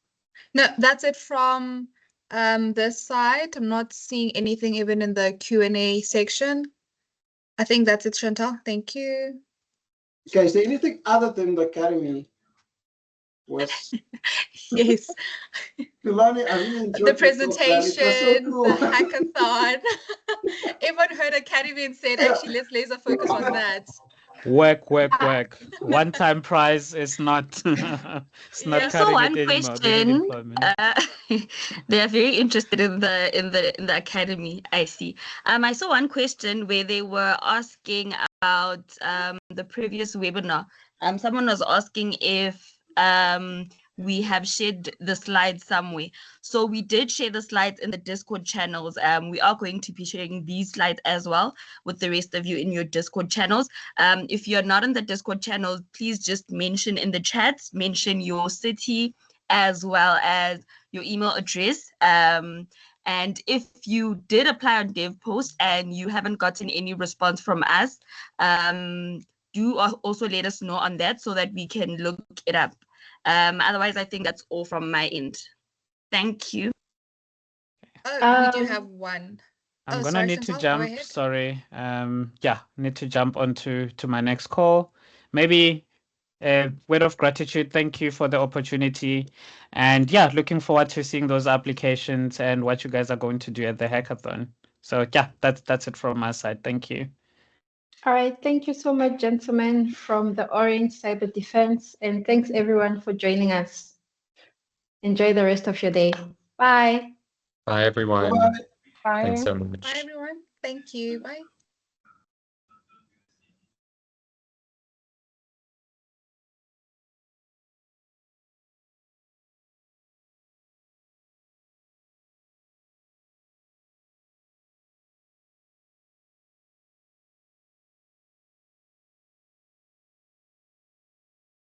No, that's it from this side. I'm not seeing anything even in the Q&A section. I think that's it, Chantal. Thank you. Okay, is there anything other than the Academy? Yes. Tulani, I really enjoyed The your talk, man. It was so presentation, cool. the hackathon. Everyone heard Academy and said, actually, let's laser focus on that. Work. One-time prize is not. It's not Yeah. So cutting one it anymore. We need question. employment. They are very interested in the academy. I see. I saw one question where they were asking about the previous webinar. Someone was asking if we have shared the slides somewhere. So we did share the slides in the Discord channels. We are going to be sharing these slides as well with the rest of you in your Discord channels. If you're not in the Discord channels, please just mention in the chats, mention your city as well as your email address. And if you did apply on DevPost and you haven't gotten any response from us, do also let us know on that so that we can look it up. Otherwise, I think that's all from my end. Thank you. Oh, we do have one. I'm Oh, gonna sorry, need to Chantal, go jump. ahead. Sorry. Need to jump onto my next call. Maybe a word of gratitude. Thank you for the opportunity, and yeah, looking forward to seeing those applications and what you guys are going to do at the hackathon. So yeah, that's it from my side. Thank you. All right. Thank you so much, gentlemen, from the Orange Cyberdefense, and thanks everyone for joining us. Enjoy the rest of your day. Bye. Bye, everyone. Bye. Thanks so much. Bye, everyone. Thank you. Bye.